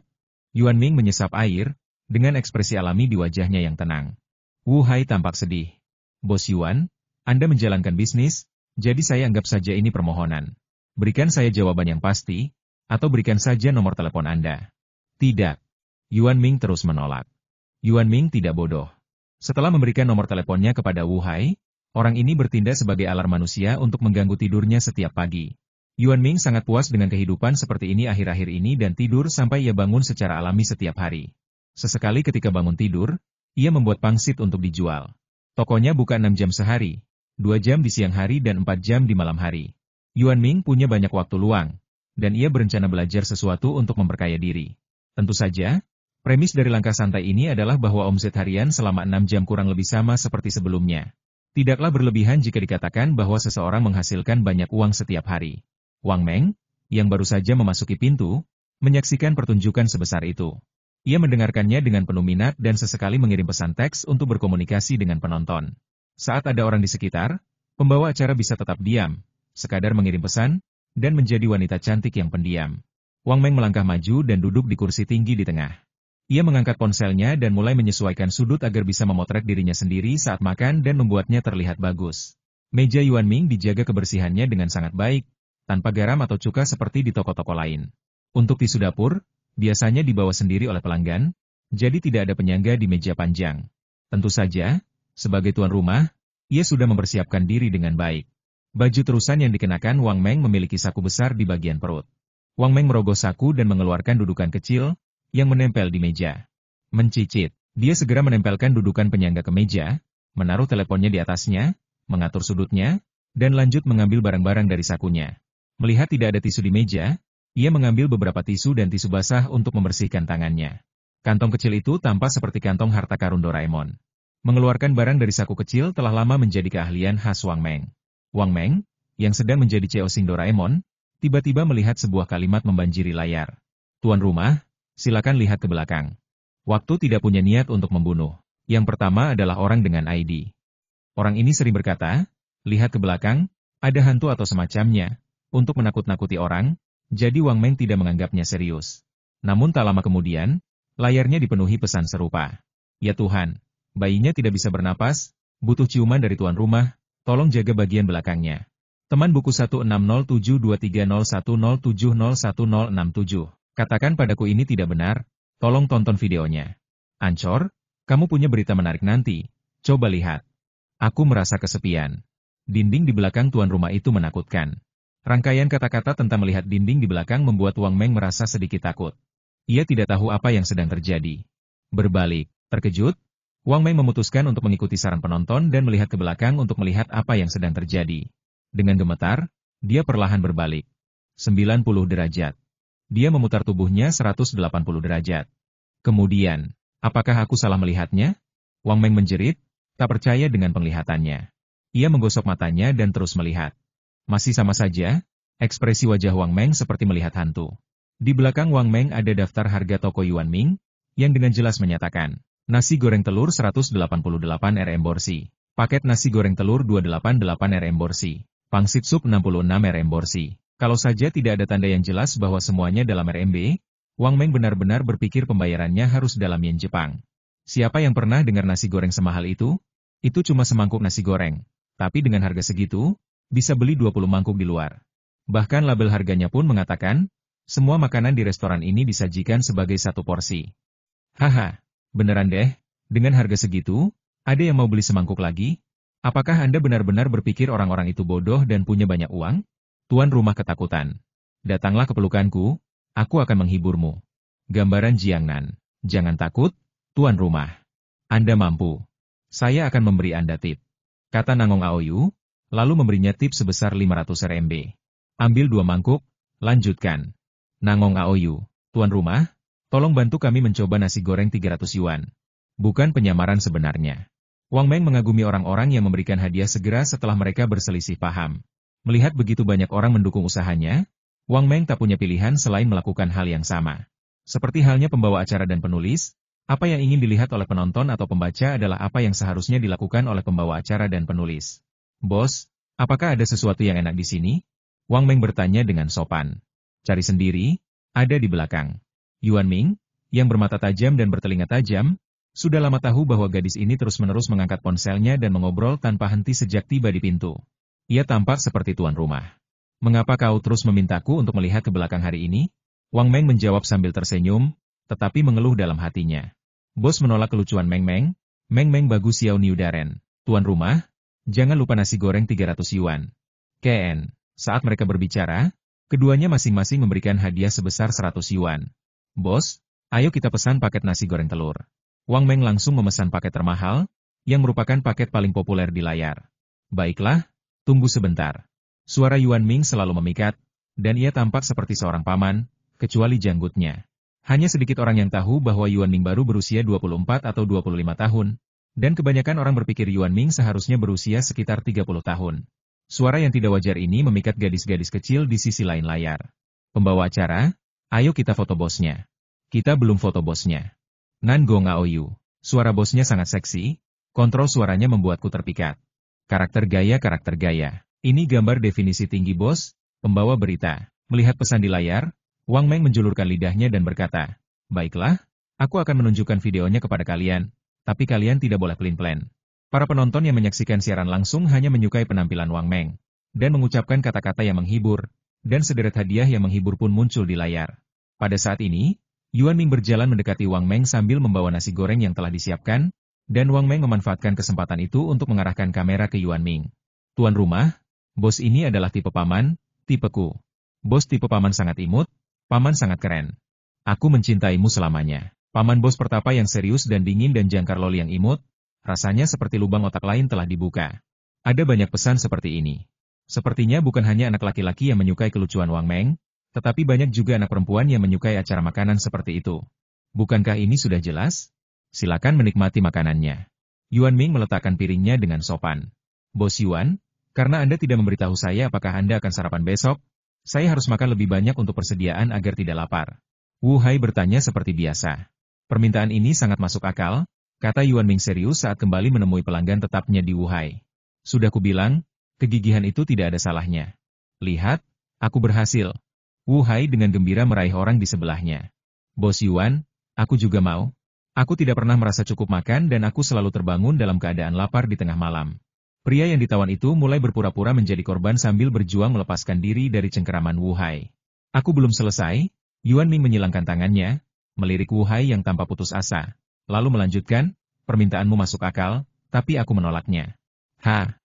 Yuan Ming menyesap air, dengan ekspresi alami di wajahnya yang tenang. Wu Hai tampak sedih. Bos Yuan, Anda menjalankan bisnis, jadi saya anggap saja ini permohonan. Berikan saya jawaban yang pasti, atau berikan saja nomor telepon Anda. Tidak. Yuan Ming terus menolak. Yuan Ming tidak bodoh. Setelah memberikan nomor teleponnya kepada Wu Hai, orang ini bertindak sebagai alarm manusia untuk mengganggu tidurnya setiap pagi. Yuan Ming sangat puas dengan kehidupan seperti ini akhir-akhir ini dan tidur sampai ia bangun secara alami setiap hari. Sesekali ketika bangun tidur, ia membuat pangsit untuk dijual. Tokonya buka 6 jam sehari, 2 jam di siang hari dan 4 jam di malam hari. Yuan Ming punya banyak waktu luang, dan ia berencana belajar sesuatu untuk memperkaya diri. Tentu saja, premis dari langkah santai ini adalah bahwa omset harian selama 6 jam kurang lebih sama seperti sebelumnya. Tidaklah berlebihan jika dikatakan bahwa seseorang menghasilkan banyak uang setiap hari. Wang Meng, yang baru saja memasuki pintu, menyaksikan pertunjukan sebesar itu. Ia mendengarkannya dengan penuh minat dan sesekali mengirim pesan teks untuk berkomunikasi dengan penonton. Saat ada orang di sekitar, pembawa acara bisa tetap diam, sekadar mengirim pesan, dan menjadi wanita cantik yang pendiam. Wang Meng melangkah maju dan duduk di kursi tinggi di tengah. Ia mengangkat ponselnya dan mulai menyesuaikan sudut agar bisa memotret dirinya sendiri saat makan dan membuatnya terlihat bagus. Meja Yuan Ming dijaga kebersihannya dengan sangat baik, tanpa garam atau cuka seperti di toko-toko lain. Untuk tisu dapur, biasanya dibawa sendiri oleh pelanggan, jadi tidak ada penyangga di meja panjang. Tentu saja, sebagai tuan rumah, ia sudah mempersiapkan diri dengan baik. Baju terusan yang dikenakan Wang Meng memiliki saku besar di bagian perut. Wang Meng merogoh saku dan mengeluarkan dudukan kecil yang menempel di meja. Mencicit, dia segera menempelkan dudukan penyangga ke meja, menaruh teleponnya di atasnya, mengatur sudutnya, dan lanjut mengambil barang-barang dari sakunya. Melihat tidak ada tisu di meja, ia mengambil beberapa tisu dan tisu basah untuk membersihkan tangannya. Kantong kecil itu tampak seperti kantong harta karun Doraemon. Mengeluarkan barang dari saku kecil telah lama menjadi keahlian khas Wang Meng. Wang Meng, yang sedang menjadi Ceosing Doraemon, tiba-tiba melihat sebuah kalimat membanjiri layar. Tuan rumah, silakan lihat ke belakang. Waktu tidak punya niat untuk membunuh. Yang pertama adalah orang dengan ID. Orang ini sering berkata, lihat ke belakang, ada hantu atau semacamnya, untuk menakut-nakuti orang, jadi Wang Meng tidak menganggapnya serius. Namun tak lama kemudian, layarnya dipenuhi pesan serupa. Ya Tuhan, bayinya tidak bisa bernapas, butuh ciuman dari tuan rumah, tolong jaga bagian belakangnya. Teman buku 16723010701067. Katakan padaku ini tidak benar, tolong tonton videonya. Ancor, kamu punya berita menarik nanti, coba lihat. Aku merasa kesepian. Dinding di belakang tuan rumah itu menakutkan. Rangkaian kata-kata tentang melihat dinding di belakang membuat Wang Meng merasa sedikit takut. Ia tidak tahu apa yang sedang terjadi. Berbalik, terkejut, Wang Meng memutuskan untuk mengikuti saran penonton dan melihat ke belakang untuk melihat apa yang sedang terjadi. Dengan gemetar, dia perlahan berbalik. 90 derajat. Dia memutar tubuhnya 180 derajat. Kemudian, apakah aku salah melihatnya? Wang Meng menjerit, tak percaya dengan penglihatannya. Ia menggosok matanya dan terus melihat. Masih sama saja, ekspresi wajah Wang Meng seperti melihat hantu. Di belakang Wang Meng ada daftar harga toko Yuan Ming, yang dengan jelas menyatakan, nasi goreng telur 188 Rm borsi, paket nasi goreng telur 288 Rm borsi. Pangsit sup 66 Rm borsi. Kalau saja tidak ada tanda yang jelas bahwa semuanya dalam RMB, Wang Meng benar-benar berpikir pembayarannya harus dalam yen Jepang. Siapa yang pernah dengar nasi goreng semahal itu? Itu cuma semangkuk nasi goreng. Tapi dengan harga segitu, bisa beli 20 mangkuk di luar. Bahkan label harganya pun mengatakan, semua makanan di restoran ini disajikan sebagai satu porsi. Haha, beneran deh, dengan harga segitu, ada yang mau beli semangkuk lagi? Apakah Anda benar-benar berpikir orang-orang itu bodoh dan punya banyak uang? Tuan rumah ketakutan. Datanglah ke pelukanku, aku akan menghiburmu. Gambaran Jiangnan. Jangan takut, tuan rumah. Anda mampu. Saya akan memberi Anda tip. Kata Nangong Aoyu, lalu memberinya tip sebesar 500 Rmb. Ambil 2 mangkuk, lanjutkan. Nangong Aoyu, tuan rumah, tolong bantu kami mencoba nasi goreng 300 yuan. Bukan penyamaran sebenarnya. Wang Meng mengagumi orang-orang yang memberikan hadiah segera setelah mereka berselisih paham. Melihat begitu banyak orang mendukung usahanya, Wang Meng tak punya pilihan selain melakukan hal yang sama. Seperti halnya pembawa acara dan penulis, apa yang ingin dilihat oleh penonton atau pembaca adalah apa yang seharusnya dilakukan oleh pembawa acara dan penulis. Bos, apakah ada sesuatu yang enak di sini? Wang Meng bertanya dengan sopan. Cari sendiri, ada di belakang. Yuan Ming, yang bermata tajam dan bertelinga tajam, sudah lama tahu bahwa gadis ini terus-menerus mengangkat ponselnya dan mengobrol tanpa henti sejak tiba di pintu. Ia tampak seperti tuan rumah. Mengapa kau terus memintaku untuk melihat ke belakang hari ini? Wang Meng menjawab sambil tersenyum, tetapi mengeluh dalam hatinya. Bos menolak kelucuan Meng Meng. Meng Meng bagus Xiao Niu Daren. Tuan rumah, jangan lupa nasi goreng 300 yuan. KN. Saat mereka berbicara, keduanya masing-masing memberikan hadiah sebesar 100 yuan. Bos, ayo kita pesan paket nasi goreng telur. Wang Meng langsung memesan paket termahal, yang merupakan paket paling populer di layar. Baiklah, tunggu sebentar. Suara Yuan Ming selalu memikat, dan ia tampak seperti seorang paman, kecuali janggutnya. Hanya sedikit orang yang tahu bahwa Yuan Ming baru berusia 24 atau 25 tahun, dan kebanyakan orang berpikir Yuan Ming seharusnya berusia sekitar 30 tahun. Suara yang tidak wajar ini memikat gadis-gadis kecil di sisi lain layar. Pembawa acara, ayo kita foto bosnya. Kita belum foto bosnya. Nan Go Ngaoyu. Suara bosnya sangat seksi, kontrol suaranya membuatku terpikat. Karakter gaya. Ini gambar definisi tinggi bos, pembawa berita. Melihat pesan di layar, Wang Meng menjulurkan lidahnya dan berkata, "Baiklah, aku akan menunjukkan videonya kepada kalian, tapi kalian tidak boleh pelin-pelan." Para penonton yang menyaksikan siaran langsung hanya menyukai penampilan Wang Meng, dan mengucapkan kata-kata yang menghibur, dan sederet hadiah yang menghibur pun muncul di layar. Pada saat ini, Yuan Ming berjalan mendekati Wang Meng sambil membawa nasi goreng yang telah disiapkan, dan Wang Meng memanfaatkan kesempatan itu untuk mengarahkan kamera ke Yuan Ming. "Tuan rumah, bos ini adalah tipe paman, tipeku. Bos tipe paman sangat imut, paman sangat keren. Aku mencintaimu selamanya." Paman bos pertapa yang serius dan dingin dan jangkar loli yang imut, rasanya seperti lubang otak lain telah dibuka. Ada banyak pesan seperti ini. Sepertinya bukan hanya anak laki-laki yang menyukai kelucuan Wang Meng, tetapi banyak juga anak perempuan yang menyukai acara makanan seperti itu. Bukankah ini sudah jelas? Silakan menikmati makanannya. Yuan Ming meletakkan piringnya dengan sopan. "Bos Yuan, karena Anda tidak memberitahu saya apakah Anda akan sarapan besok, saya harus makan lebih banyak untuk persediaan agar tidak lapar." Wu Hai bertanya seperti biasa. "Permintaan ini sangat masuk akal," kata Yuan Ming serius saat kembali menemui pelanggan tetapnya di Wu Hai. "Sudah kubilang, kegigihan itu tidak ada salahnya. Lihat, aku berhasil." Wu Hai dengan gembira meraih orang di sebelahnya. "Bos Yuan, aku juga mau. Aku tidak pernah merasa cukup makan dan aku selalu terbangun dalam keadaan lapar di tengah malam." Pria yang ditawan itu mulai berpura-pura menjadi korban sambil berjuang melepaskan diri dari cengkeraman Wu Hai. "Aku belum selesai." Yuan Ming menyilangkan tangannya, melirik Wu Hai yang tanpa putus asa. Lalu melanjutkan, "Permintaanmu masuk akal, tapi aku menolaknya."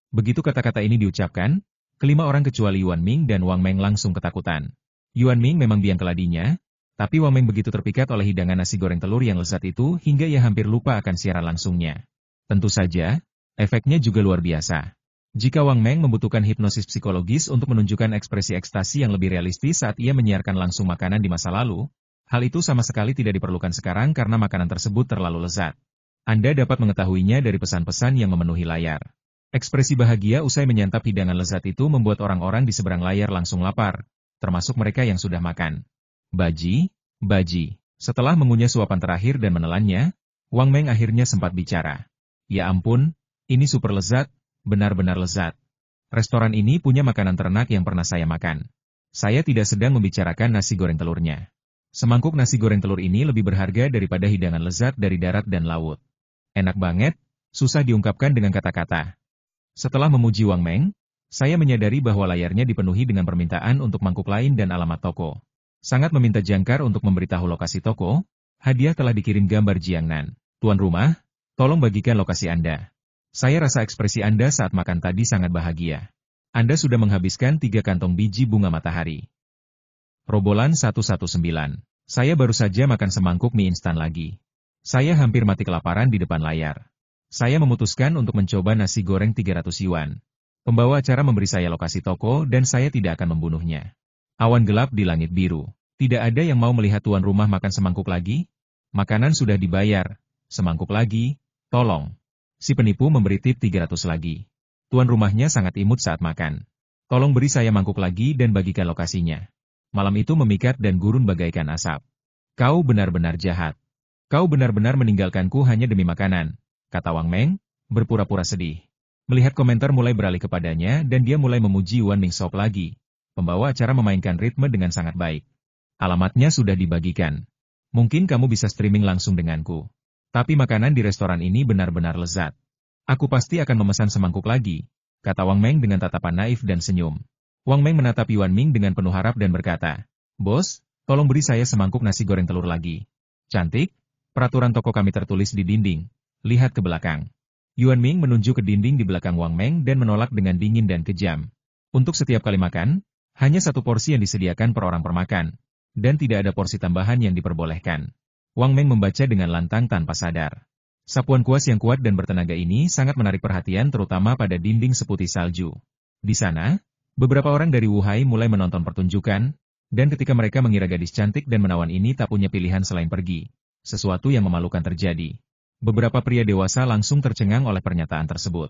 Begitu kata-kata ini diucapkan, kelima orang kecuali Yuan Ming dan Wang Meng langsung ketakutan. Yuan Ming memang biang keladinya, tapi Wang Meng begitu terpikat oleh hidangan nasi goreng telur yang lezat itu hingga ia hampir lupa akan siaran langsungnya. Tentu saja, efeknya juga luar biasa. Jika Wang Meng membutuhkan hipnosis psikologis untuk menunjukkan ekspresi ekstasi yang lebih realistis saat ia menyiarkan langsung makanan di masa lalu, hal itu sama sekali tidak diperlukan sekarang karena makanan tersebut terlalu lezat. Anda dapat mengetahuinya dari pesan-pesan yang memenuhi layar. Ekspresi bahagia usai menyantap hidangan lezat itu membuat orang-orang di seberang layar langsung lapar, termasuk mereka yang sudah makan. Baji. Setelah mengunyah suapan terakhir dan menelannya, Wang Meng akhirnya sempat bicara. "Ya ampun, ini super lezat, benar-benar lezat. Restoran ini punya makanan ternak yang pernah saya makan. Saya tidak sedang membicarakan nasi goreng telurnya. Semangkuk nasi goreng telur ini lebih berharga daripada hidangan lezat dari darat dan laut. Enak banget, susah diungkapkan dengan kata-kata." Setelah memuji Wang Meng, saya menyadari bahwa layarnya dipenuhi dengan permintaan untuk mangkuk lain dan alamat toko. Sangat meminta jangkar untuk memberitahu lokasi toko, hadiah telah dikirim gambar Jiangnan. "Tuan rumah, tolong bagikan lokasi Anda. Saya rasa ekspresi Anda saat makan tadi sangat bahagia. Anda sudah menghabiskan 3 kantong biji bunga matahari." Robolan 119. Saya baru saja makan semangkuk mie instan lagi. Saya hampir mati kelaparan di depan layar. Saya memutuskan untuk mencoba nasi goreng 300 yuan. Pembawa acara memberi saya lokasi toko dan saya tidak akan membunuhnya. Awan gelap di langit biru. Tidak ada yang mau melihat tuan rumah makan semangkuk lagi? Makanan sudah dibayar. Semangkuk lagi, tolong. Si penipu memberi tip 300 lagi. Tuan rumahnya sangat imut saat makan. Tolong beri saya mangkuk lagi dan bagikan lokasinya. Malam itu memikat dan gurun bagaikan asap. "Kau benar-benar jahat. Kau benar-benar meninggalkanku hanya demi makanan," kata Wang Meng, berpura-pura sedih. Melihat komentar mulai beralih kepadanya dan dia mulai memuji Yuan Ming Shop lagi. Pembawa acara memainkan ritme dengan sangat baik. "Alamatnya sudah dibagikan. Mungkin kamu bisa streaming langsung denganku. Tapi makanan di restoran ini benar-benar lezat. Aku pasti akan memesan semangkuk lagi," kata Wang Meng dengan tatapan naif dan senyum. Wang Meng menatap Yuan Ming dengan penuh harap dan berkata, "Bos, tolong beri saya semangkuk nasi goreng telur lagi." "Cantik, peraturan toko kami tertulis di dinding. Lihat ke belakang." Yuan Ming menunjuk ke dinding di belakang Wang Meng dan menolak dengan dingin dan kejam. Untuk setiap kali makan, hanya 1 porsi yang disediakan per orang per makan, dan tidak ada porsi tambahan yang diperbolehkan. Wang Meng membaca dengan lantang tanpa sadar. Sapuan kuas yang kuat dan bertenaga ini sangat menarik perhatian terutama pada dinding seputih salju. Di sana, beberapa orang dari Wu Hai mulai menonton pertunjukan, dan ketika mereka mengira gadis cantik dan menawan ini tak punya pilihan selain pergi, sesuatu yang memalukan terjadi. Beberapa pria dewasa langsung tercengang oleh pernyataan tersebut.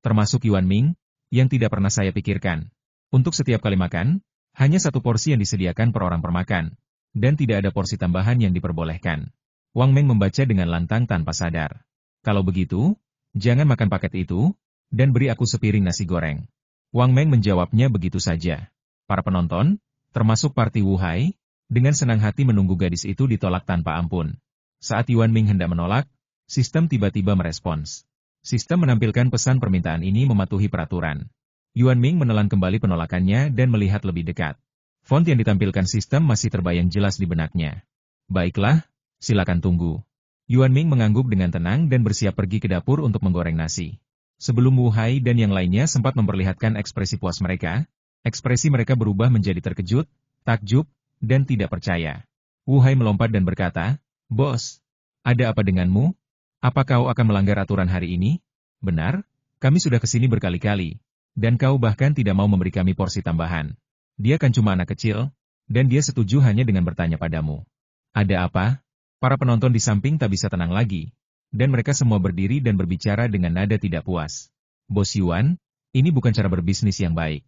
Termasuk Yuan Ming, yang tidak pernah saya pikirkan. Untuk setiap kali makan, hanya 1 porsi yang disediakan per orang per makan, dan tidak ada porsi tambahan yang diperbolehkan. Wang Meng membaca dengan lantang tanpa sadar. Kalau begitu, jangan makan paket itu, dan beri aku sepiring nasi goreng. Wang Meng menjawabnya begitu saja. Para penonton, termasuk parti Wu Hai, dengan senang hati menunggu gadis itu ditolak tanpa ampun. Saat Yuan Ming hendak menolak, sistem tiba-tiba merespons. Sistem menampilkan pesan permintaan ini mematuhi peraturan. Yuan Ming menelan kembali penolakannya dan melihat lebih dekat. Font yang ditampilkan sistem masih terbayang jelas di benaknya. Baiklah, silakan tunggu. Yuan Ming mengangguk dengan tenang dan bersiap pergi ke dapur untuk menggoreng nasi. Sebelum Wu Hai dan yang lainnya sempat memperlihatkan ekspresi puas mereka, ekspresi mereka berubah menjadi terkejut, takjub, dan tidak percaya. Wu Hai melompat dan berkata, "Bos, ada apa denganmu? Apa kau akan melanggar aturan hari ini?" "Benar, kami sudah kesini berkali-kali, dan kau bahkan tidak mau memberi kami porsi tambahan. Dia kan cuma anak kecil, dan dia setuju hanya dengan bertanya padamu." "Ada apa?" Para penonton di samping tak bisa tenang lagi, dan mereka semua berdiri dan berbicara dengan nada tidak puas. "Bos Yuan, ini bukan cara berbisnis yang baik.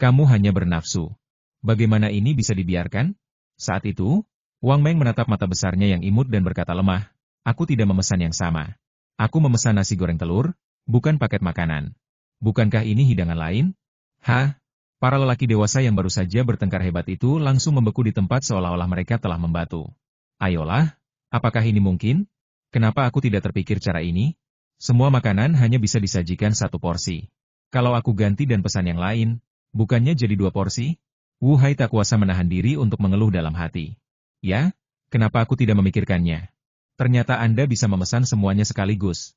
Kamu hanya bernafsu. Bagaimana ini bisa dibiarkan?" Saat itu, Wang Meng menatap mata besarnya yang imut dan berkata lemah, "Aku tidak memesan yang sama. Aku memesan nasi goreng telur, bukan paket makanan. Bukankah ini hidangan lain?" "Hah?" Para lelaki dewasa yang baru saja bertengkar hebat itu langsung membeku di tempat seolah-olah mereka telah membatu. "Ayolah, apakah ini mungkin? Kenapa aku tidak terpikir cara ini? Semua makanan hanya bisa disajikan satu porsi. Kalau aku ganti dan pesan yang lain, bukannya jadi 2 porsi?" Wu Hai tak kuasa menahan diri untuk mengeluh dalam hati. "Ya, kenapa aku tidak memikirkannya? Ternyata Anda bisa memesan semuanya sekaligus."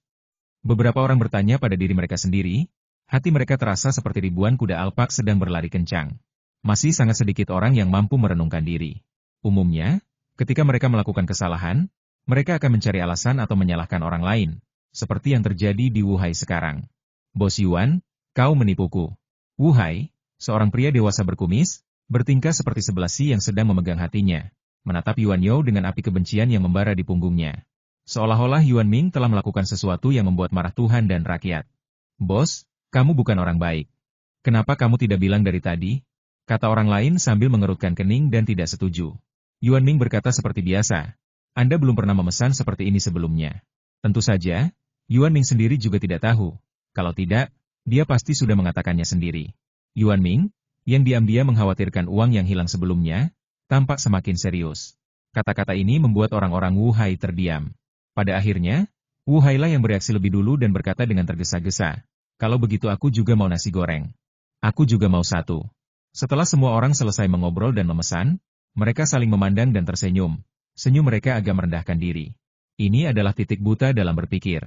Beberapa orang bertanya pada diri mereka sendiri, hati mereka terasa seperti ribuan kuda alpak sedang berlari kencang. Masih sangat sedikit orang yang mampu merenungkan diri. Umumnya, ketika mereka melakukan kesalahan, mereka akan mencari alasan atau menyalahkan orang lain, seperti yang terjadi di Wu Hai sekarang. "Bos Yuan, kau menipuku." Wu Hai, seorang pria dewasa berkumis, bertingkah seperti sebelasi yang sedang memegang hatinya, menatap Yuan You dengan api kebencian yang membara di punggungnya. Seolah-olah Yuan Ming telah melakukan sesuatu yang membuat marah Tuhan dan rakyat. "Bos, kamu bukan orang baik. Kenapa kamu tidak bilang dari tadi?" kata orang lain sambil mengerutkan kening dan tidak setuju. Yuan Ming berkata seperti biasa, "Anda belum pernah memesan seperti ini sebelumnya." Tentu saja, Yuan Ming sendiri juga tidak tahu. Kalau tidak, dia pasti sudah mengatakannya sendiri. Yuan Ming, yang diam-diam mengkhawatirkan uang yang hilang sebelumnya, tampak semakin serius. Kata-kata ini membuat orang-orang Wu Hai terdiam. Pada akhirnya, Wu Hai lah yang bereaksi lebih dulu dan berkata dengan tergesa-gesa, "Kalau begitu aku juga mau nasi goreng. Aku juga mau satu." Setelah semua orang selesai mengobrol dan memesan, mereka saling memandang dan tersenyum. Senyum mereka agak merendahkan diri. Ini adalah titik buta dalam berpikir.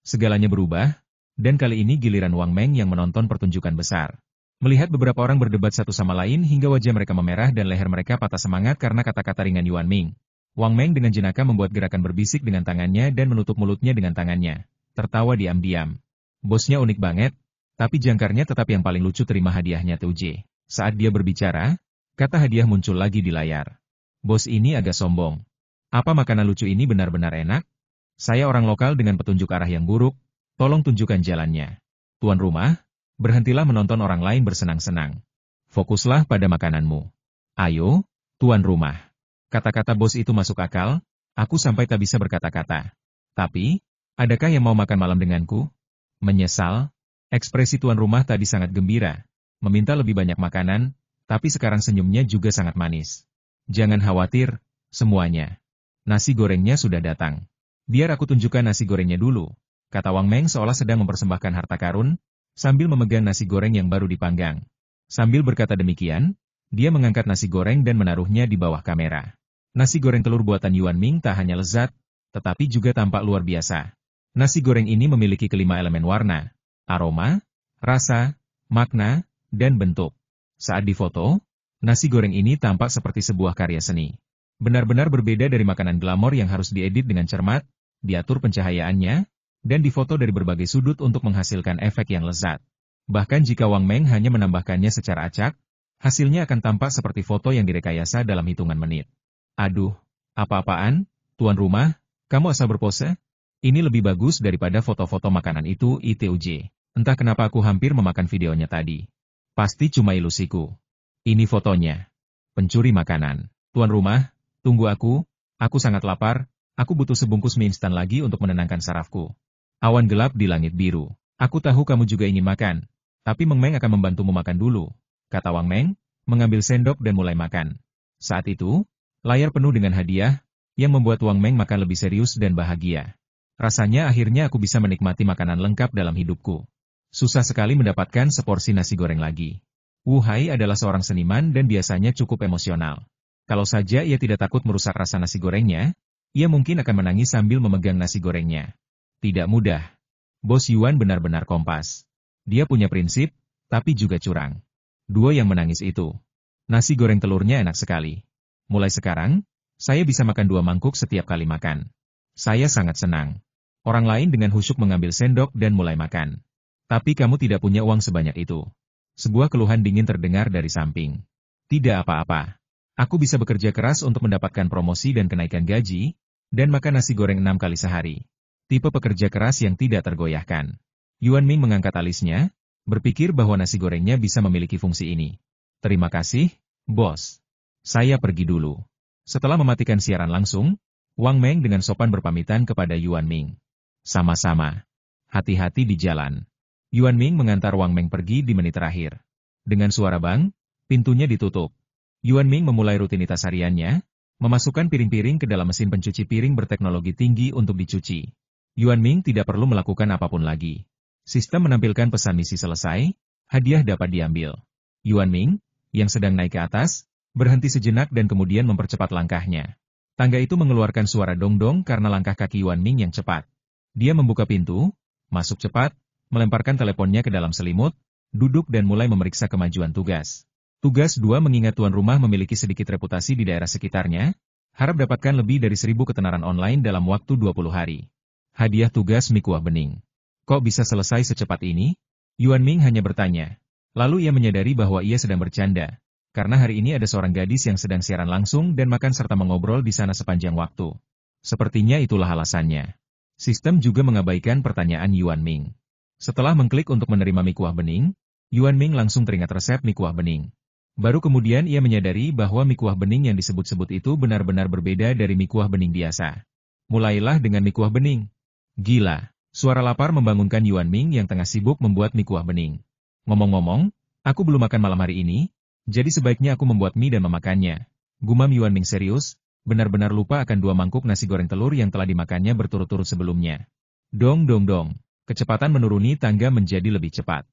Segalanya berubah, dan kali ini giliran Wang Meng yang menonton pertunjukan besar. Melihat beberapa orang berdebat satu sama lain hingga wajah mereka memerah dan leher mereka patah semangat karena kata-kata ringan Yuan Ming. Wang Meng dengan jenaka membuat gerakan berbisik dengan tangannya dan menutup mulutnya dengan tangannya. Tertawa diam-diam. Bosnya unik banget, tapi jangkarnya tetap yang paling lucu terima hadiahnya Tuje. Saat dia berbicara, kata hadiah muncul lagi di layar. "Bos ini agak sombong. Apa makanan lucu ini benar-benar enak? Saya orang lokal dengan petunjuk arah yang buruk, tolong tunjukkan jalannya. Tuan rumah, berhentilah menonton orang lain bersenang-senang. Fokuslah pada makananmu. Ayo, tuan rumah." Kata-kata bos itu masuk akal, aku sampai tak bisa berkata-kata. "Tapi, adakah yang mau makan malam denganku?" Menyesal, ekspresi tuan rumah tadi sangat gembira, meminta lebih banyak makanan, tapi sekarang senyumnya juga sangat manis. "Jangan khawatir, semuanya. Nasi gorengnya sudah datang. Biar aku tunjukkan nasi gorengnya dulu," kata Wang Meng seolah sedang mempersembahkan harta karun, sambil memegang nasi goreng yang baru dipanggang. Sambil berkata demikian, dia mengangkat nasi goreng dan menaruhnya di bawah kamera. Nasi goreng telur buatan Yuan Ming tak hanya lezat, tetapi juga tampak luar biasa. Nasi goreng ini memiliki kelima elemen warna, aroma, rasa, makna, dan bentuk. Saat difoto, nasi goreng ini tampak seperti sebuah karya seni. Benar-benar berbeda dari makanan glamor yang harus diedit dengan cermat, diatur pencahayaannya, dan difoto dari berbagai sudut untuk menghasilkan efek yang lezat. Bahkan jika Wang Meng hanya menambahkannya secara acak, hasilnya akan tampak seperti foto yang direkayasa dalam hitungan menit. "Aduh, apa-apaan, tuan rumah, kamu asal berpose? Ini lebih bagus daripada foto-foto makanan itu ITUJ. Entah kenapa aku hampir memakan videonya tadi. Pasti cuma ilusiku. Ini fotonya. Pencuri makanan. Tuan rumah, Tunggu aku sangat lapar, aku butuh sebungkus mie instan lagi untuk menenangkan sarafku. Awan gelap di langit biru. Aku tahu kamu juga ingin makan, tapi Meng Meng akan membantumu makan dulu, kata Wang Meng, mengambil sendok dan mulai makan. Saat itu, layar penuh dengan hadiah, yang membuat Wang Meng makan lebih serius dan bahagia. Rasanya akhirnya aku bisa menikmati makanan lengkap dalam hidupku. Susah sekali mendapatkan seporsi nasi goreng lagi. Wu Hai adalah seorang seniman dan biasanya cukup emosional. Kalau saja ia tidak takut merusak rasa nasi gorengnya, ia mungkin akan menangis sambil memegang nasi gorengnya. Tidak mudah. Bos Yuan benar-benar kompas. Dia punya prinsip, tapi juga curang. Dua yang menangis itu. Nasi goreng telurnya enak sekali. Mulai sekarang, saya bisa makan 2 mangkuk setiap kali makan. Saya sangat senang. Orang lain dengan khusyuk mengambil sendok dan mulai makan. Tapi kamu tidak punya uang sebanyak itu. Sebuah keluhan dingin terdengar dari samping. Tidak apa-apa. Aku bisa bekerja keras untuk mendapatkan promosi dan kenaikan gaji, dan makan nasi goreng 6 kali sehari. Tipe pekerja keras yang tidak tergoyahkan. Yuan Ming mengangkat alisnya, berpikir bahwa nasi gorengnya bisa memiliki fungsi ini. Terima kasih, bos. Saya pergi dulu. Setelah mematikan siaran langsung, Wang Meng dengan sopan berpamitan kepada Yuan Ming. Sama-sama. Hati-hati di jalan. Yuan Ming mengantar Wang Meng pergi di menit terakhir. Dengan suara bang, pintunya ditutup. Yuan Ming memulai rutinitas hariannya, memasukkan piring-piring ke dalam mesin pencuci piring berteknologi tinggi untuk dicuci. Yuan Ming tidak perlu melakukan apapun lagi. Sistem menampilkan pesan misi selesai, hadiah dapat diambil. Yuan Ming, yang sedang naik ke atas, berhenti sejenak dan kemudian mempercepat langkahnya. Tangga itu mengeluarkan suara dong-dong karena langkah kaki Yuan Ming yang cepat. Dia membuka pintu, masuk cepat, melemparkan teleponnya ke dalam selimut, duduk dan mulai memeriksa kemajuan tugas. Tugas 2 mengingat tuan rumah memiliki sedikit reputasi di daerah sekitarnya, harap dapatkan lebih dari 1000 ketenaran online dalam waktu 20 hari. Hadiah tugas mie kuah bening. Kok bisa selesai secepat ini? Yuan Ming hanya bertanya. Lalu ia menyadari bahwa ia sedang bercanda, karena hari ini ada seorang gadis yang sedang siaran langsung dan makan serta mengobrol di sana sepanjang waktu. Sepertinya itulah alasannya. Sistem juga mengabaikan pertanyaan Yuan Ming. Setelah mengklik untuk menerima mie kuah bening, Yuan Ming langsung teringat resep mie kuah bening. Baru kemudian ia menyadari bahwa mie kuah bening yang disebut-sebut itu benar-benar berbeda dari mie kuah bening biasa. Mulailah dengan mie kuah bening. Gila, suara lapar membangunkan Yuan Ming yang tengah sibuk membuat mie kuah bening. Ngomong-ngomong, aku belum makan malam hari ini, jadi sebaiknya aku membuat mie dan memakannya. Gumam Yuan Ming serius, benar-benar lupa akan 2 mangkuk nasi goreng telur yang telah dimakannya berturut-turut sebelumnya. Dong dong dong, kecepatan menuruni tangga menjadi lebih cepat.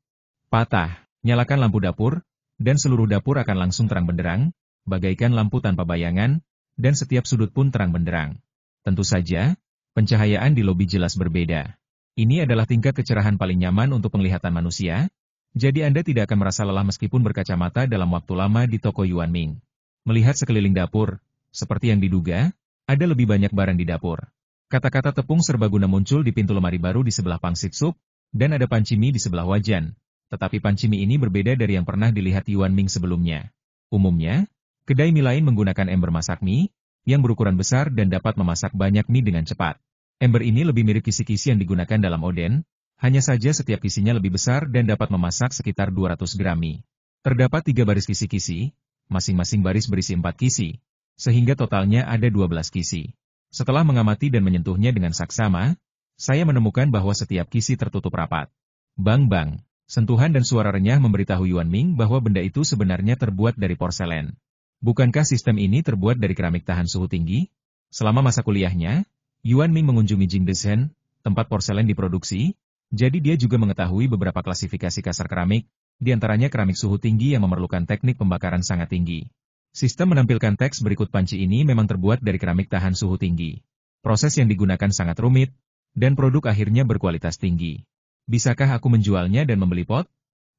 Patah, nyalakan lampu dapur, dan seluruh dapur akan langsung terang benderang, bagaikan lampu tanpa bayangan, dan setiap sudut pun terang benderang. Tentu saja, pencahayaan di lobi jelas berbeda. Ini adalah tingkat kecerahan paling nyaman untuk penglihatan manusia, jadi Anda tidak akan merasa lelah meskipun berkacamata dalam waktu lama di toko Yuan Ming. Melihat sekeliling dapur, seperti yang diduga, ada lebih banyak barang di dapur. Kata-kata tepung serbaguna muncul di pintu lemari baru di sebelah pangsit sup, dan ada panci mie di sebelah wajan. Tetapi panci mie ini berbeda dari yang pernah dilihat Yuan Ming sebelumnya. Umumnya, kedai mie lain menggunakan ember masak mie, yang berukuran besar dan dapat memasak banyak mie dengan cepat. Ember ini lebih mirip kisi-kisi yang digunakan dalam oden, hanya saja setiap kisinya lebih besar dan dapat memasak sekitar 200 gram mie. Terdapat 3 baris kisi-kisi, masing-masing baris berisi 4 kisi, sehingga totalnya ada 12 kisi. Setelah mengamati dan menyentuhnya dengan saksama, saya menemukan bahwa setiap kisi tertutup rapat. Bang-bang, sentuhan dan suara renyah memberitahu Yuan Ming bahwa benda itu sebenarnya terbuat dari porselen. Bukankah sistem ini terbuat dari keramik tahan suhu tinggi? Selama masa kuliahnya, Yuan Ming mengunjungi Jingdezhen, tempat porselen diproduksi, jadi dia juga mengetahui beberapa klasifikasi kasar keramik, di antaranya keramik suhu tinggi yang memerlukan teknik pembakaran sangat tinggi. Sistem menampilkan teks berikut panci ini memang terbuat dari keramik tahan suhu tinggi. Proses yang digunakan sangat rumit, dan produk akhirnya berkualitas tinggi. Bisakah aku menjualnya dan membeli pot?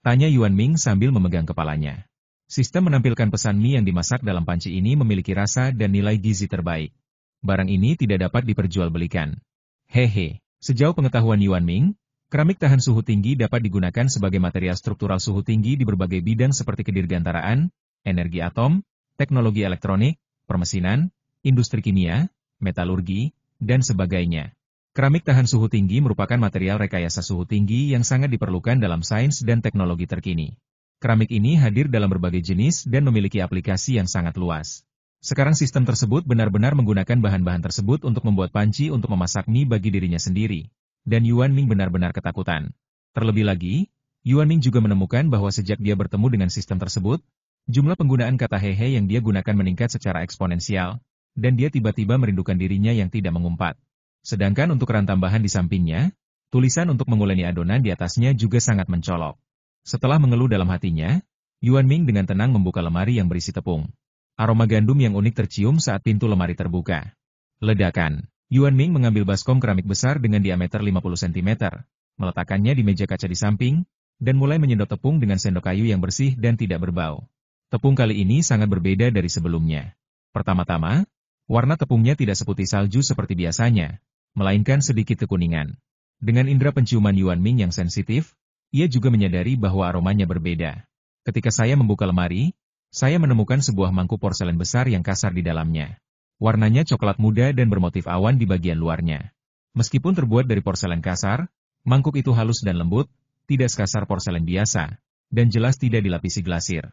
Tanya Yuan Ming sambil memegang kepalanya. Sistem menampilkan pesan mie yang dimasak dalam panci ini memiliki rasa dan nilai gizi terbaik. Barang ini tidak dapat diperjualbelikan. Hehe, sejauh pengetahuan Yuan Ming, keramik tahan suhu tinggi dapat digunakan sebagai material struktural suhu tinggi di berbagai bidang seperti kedirgantaraan, energi atom, teknologi elektronik, permesinan, industri kimia, metalurgi, dan sebagainya. Keramik tahan suhu tinggi merupakan material rekayasa suhu tinggi yang sangat diperlukan dalam sains dan teknologi terkini. Keramik ini hadir dalam berbagai jenis dan memiliki aplikasi yang sangat luas. Sekarang sistem tersebut benar-benar menggunakan bahan-bahan tersebut untuk membuat panci untuk memasak mie bagi dirinya sendiri. Dan Yuan Ming benar-benar ketakutan. Terlebih lagi, Yuan Ming juga menemukan bahwa sejak dia bertemu dengan sistem tersebut, jumlah penggunaan kata hehe yang dia gunakan meningkat secara eksponensial, dan dia tiba-tiba merindukan dirinya yang tidak mengumpat. Sedangkan untuk keran tambahan di sampingnya, tulisan untuk menguleni adonan di atasnya juga sangat mencolok. Setelah mengeluh dalam hatinya, Yuan Ming dengan tenang membuka lemari yang berisi tepung. Aroma gandum yang unik tercium saat pintu lemari terbuka. Ledakan. Yuan Ming mengambil baskom keramik besar dengan diameter 50 cm, meletakkannya di meja kaca di samping, dan mulai menyedot tepung dengan sendok kayu yang bersih dan tidak berbau. Tepung kali ini sangat berbeda dari sebelumnya. Pertama-tama, warna tepungnya tidak seputih salju seperti biasanya, melainkan sedikit kekuningan. Dengan indera penciuman Yuan Ming yang sensitif, ia juga menyadari bahwa aromanya berbeda. Ketika saya membuka lemari, saya menemukan sebuah mangkuk porselen besar yang kasar di dalamnya. Warnanya coklat muda dan bermotif awan di bagian luarnya. Meskipun terbuat dari porselen kasar, mangkuk itu halus dan lembut, tidak sekasar porselen biasa, dan jelas tidak dilapisi glasir.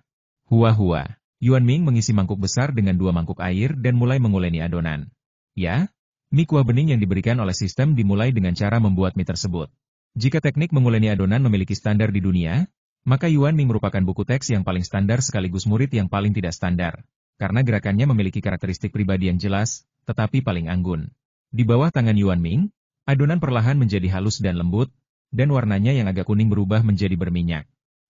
Hua-hua. Yuan Ming mengisi mangkuk besar dengan 2 mangkuk air dan mulai menguleni adonan. Ya, mie kuah bening yang diberikan oleh sistem dimulai dengan cara membuat mie tersebut. Jika teknik menguleni adonan memiliki standar di dunia, maka Yuan Ming merupakan buku teks yang paling standar sekaligus murid yang paling tidak standar, karena gerakannya memiliki karakteristik pribadi yang jelas, tetapi paling anggun. Di bawah tangan Yuan Ming, adonan perlahan menjadi halus dan lembut, dan warnanya yang agak kuning berubah menjadi berminyak.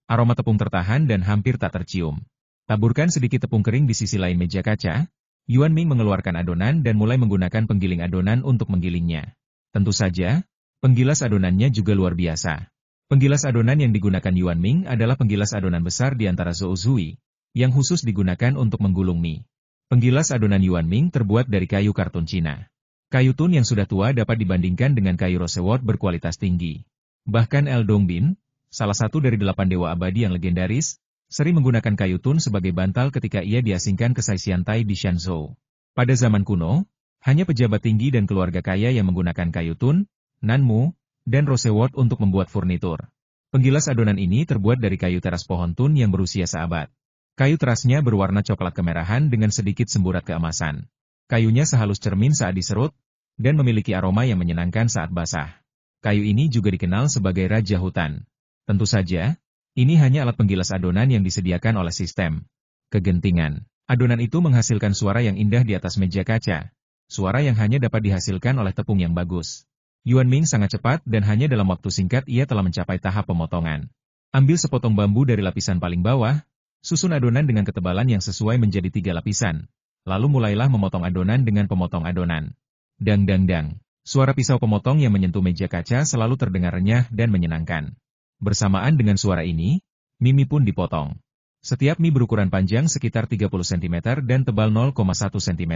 Aroma tepung tertahan dan hampir tak tercium. Taburkan sedikit tepung kering di sisi lain meja kaca, Yuan Ming mengeluarkan adonan dan mulai menggunakan penggiling adonan untuk menggilingnya. Tentu saja, penggilas adonannya juga luar biasa. Penggilas adonan yang digunakan Yuan Ming adalah penggilas adonan besar di antara Zhouzhui, yang khusus digunakan untuk menggulung mie. Penggilas adonan Yuan Ming terbuat dari kayu kartun Cina. Kayu tun yang sudah tua dapat dibandingkan dengan kayu rosewood berkualitas tinggi. Bahkan El Dongbin, salah satu dari 8 dewa abadi yang legendaris, sering menggunakan kayu tun sebagai bantal ketika ia diasingkan ke Saixiantai di Shanzhou. Pada zaman kuno, hanya pejabat tinggi dan keluarga kaya yang menggunakan kayu tun, nanmu, dan rosewood untuk membuat furnitur. Penggilas adonan ini terbuat dari kayu teras pohon tun yang berusia seabad. Kayu terasnya berwarna coklat kemerahan dengan sedikit semburat keemasan. Kayunya sehalus cermin saat diserut, dan memiliki aroma yang menyenangkan saat basah. Kayu ini juga dikenal sebagai Raja Hutan. Tentu saja, ini hanya alat penggilas adonan yang disediakan oleh sistem. Kegentingan. Adonan itu menghasilkan suara yang indah di atas meja kaca. Suara yang hanya dapat dihasilkan oleh tepung yang bagus. Yuan Ming sangat cepat dan hanya dalam waktu singkat ia telah mencapai tahap pemotongan. Ambil sepotong bambu dari lapisan paling bawah, susun adonan dengan ketebalan yang sesuai menjadi 3 lapisan. Lalu mulailah memotong adonan dengan pemotong adonan. Dang dang dang. Suara pisau pemotong yang menyentuh meja kaca selalu terdengar renyah dan menyenangkan. Bersamaan dengan suara ini, mie pun dipotong. Setiap mie berukuran panjang sekitar 30 cm dan tebal 0,1 cm.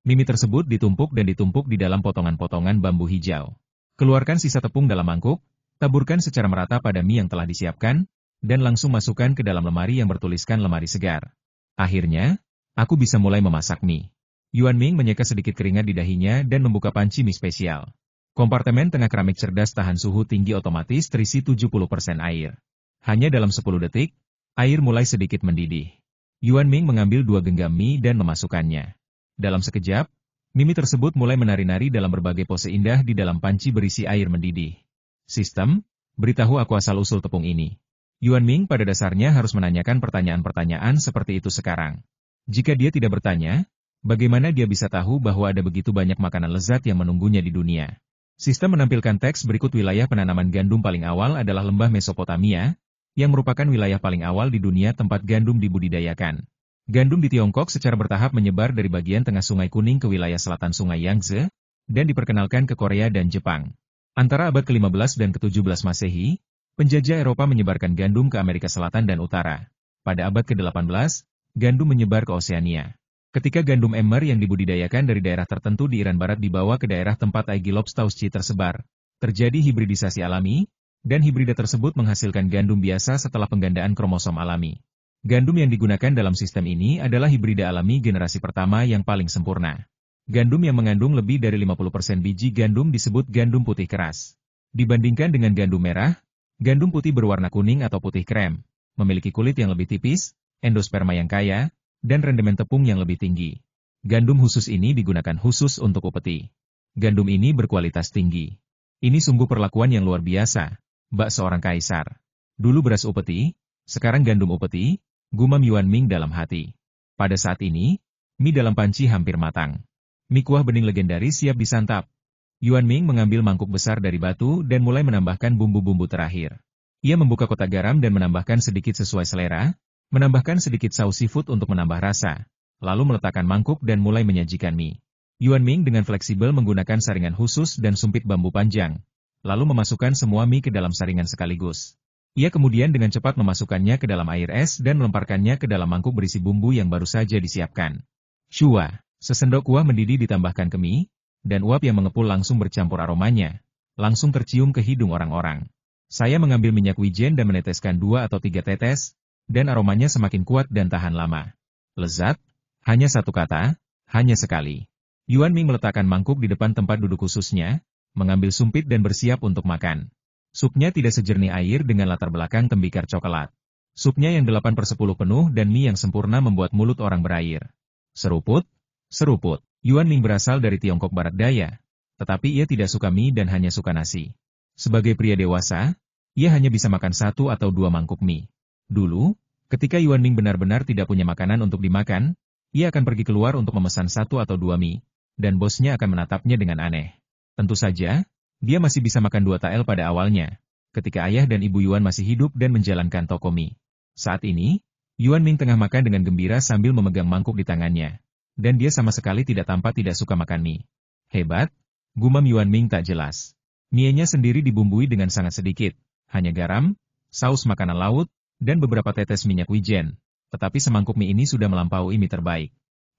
Mie tersebut ditumpuk dan ditumpuk di dalam potongan-potongan bambu hijau. Keluarkan sisa tepung dalam mangkuk, taburkan secara merata pada mie yang telah disiapkan, dan langsung masukkan ke dalam lemari yang bertuliskan lemari segar. Akhirnya, aku bisa mulai memasak mie. Yuan Ming menyeka sedikit keringat di dahinya dan membuka panci mie spesial. Kompartemen tengah keramik cerdas tahan suhu tinggi otomatis terisi 70% air. Hanya dalam 10 detik, air mulai sedikit mendidih. Yuan Ming mengambil 2 genggam mie dan memasukkannya. Dalam sekejap, mie tersebut mulai menari-nari dalam berbagai pose indah di dalam panci berisi air mendidih. Sistem, beritahu aku asal-usul tepung ini. Yuan Ming pada dasarnya harus menanyakan pertanyaan-pertanyaan seperti itu sekarang. Jika dia tidak bertanya, bagaimana dia bisa tahu bahwa ada begitu banyak makanan lezat yang menunggunya di dunia? Sistem menampilkan teks berikut wilayah penanaman gandum paling awal adalah lembah Mesopotamia, yang merupakan wilayah paling awal di dunia tempat gandum dibudidayakan. Gandum di Tiongkok secara bertahap menyebar dari bagian tengah Sungai Kuning ke wilayah selatan Sungai Yangtze, dan diperkenalkan ke Korea dan Jepang. Antara abad ke-15 dan ke-17 Masehi, penjajah Eropa menyebarkan gandum ke Amerika Selatan dan Utara. Pada abad ke-18, gandum menyebar ke Oseania. Ketika gandum emmer yang dibudidayakan dari daerah tertentu di Iran Barat dibawa ke daerah tempat Aigilopstauchi tersebar, terjadi hibridisasi alami, dan hibrida tersebut menghasilkan gandum biasa setelah penggandaan kromosom alami. Gandum yang digunakan dalam sistem ini adalah hibrida alami generasi pertama yang paling sempurna. Gandum yang mengandung lebih dari 50% biji gandum disebut gandum putih keras. Dibandingkan dengan gandum merah, gandum putih berwarna kuning atau putih krem, memiliki kulit yang lebih tipis, endosperma yang kaya, dan rendemen tepung yang lebih tinggi. Gandum khusus ini digunakan khusus untuk upeti. Gandum ini berkualitas tinggi. Ini sungguh perlakuan yang luar biasa, Mbak seorang kaisar. Dulu beras upeti, sekarang gandum upeti, gumam Yuan Ming dalam hati. Pada saat ini, mie dalam panci hampir matang. Mie kuah bening legendaris siap disantap. Yuan Ming mengambil mangkuk besar dari batu dan mulai menambahkan bumbu-bumbu terakhir. Ia membuka kotak garam dan menambahkan sedikit sesuai selera, menambahkan sedikit saus seafood untuk menambah rasa, lalu meletakkan mangkuk dan mulai menyajikan mie. Yuan Ming dengan fleksibel menggunakan saringan khusus dan sumpit bambu panjang, lalu memasukkan semua mie ke dalam saringan sekaligus. Ia kemudian dengan cepat memasukkannya ke dalam air es dan melemparkannya ke dalam mangkuk berisi bumbu yang baru saja disiapkan. Shua, sesendok kuah mendidih ditambahkan ke mie, dan uap yang mengepul langsung bercampur aromanya, langsung tercium ke hidung orang-orang. Saya mengambil minyak wijen dan meneteskan 2 atau 3 tetes, dan aromanya semakin kuat dan tahan lama. Lezat? Hanya satu kata, hanya sekali. Yuan Ming meletakkan mangkuk di depan tempat duduk khususnya, mengambil sumpit dan bersiap untuk makan. Supnya tidak sejernih air dengan latar belakang tembikar coklat. Supnya yang 8/10 penuh dan mie yang sempurna membuat mulut orang berair. Seruput, seruput. Yuan Ming berasal dari Tiongkok Barat Daya, tetapi ia tidak suka mie dan hanya suka nasi. Sebagai pria dewasa, ia hanya bisa makan 1 atau 2 mangkuk mie. Dulu, ketika Yuan Ming benar-benar tidak punya makanan untuk dimakan, ia akan pergi keluar untuk memesan 1 atau 2 mie, dan bosnya akan menatapnya dengan aneh. Tentu saja, dia masih bisa makan 2 tael pada awalnya, ketika ayah dan ibu Yuan masih hidup dan menjalankan toko mie. Saat ini, Yuan Ming tengah makan dengan gembira sambil memegang mangkuk di tangannya, dan dia sama sekali tidak tampak tidak suka makan mie. Hebat, gumam Yuan Ming tak jelas. Mie-nya sendiri dibumbui dengan sangat sedikit, hanya garam, saus makanan laut, dan beberapa tetes minyak wijen. Tetapi semangkuk mie ini sudah melampaui mie terbaik.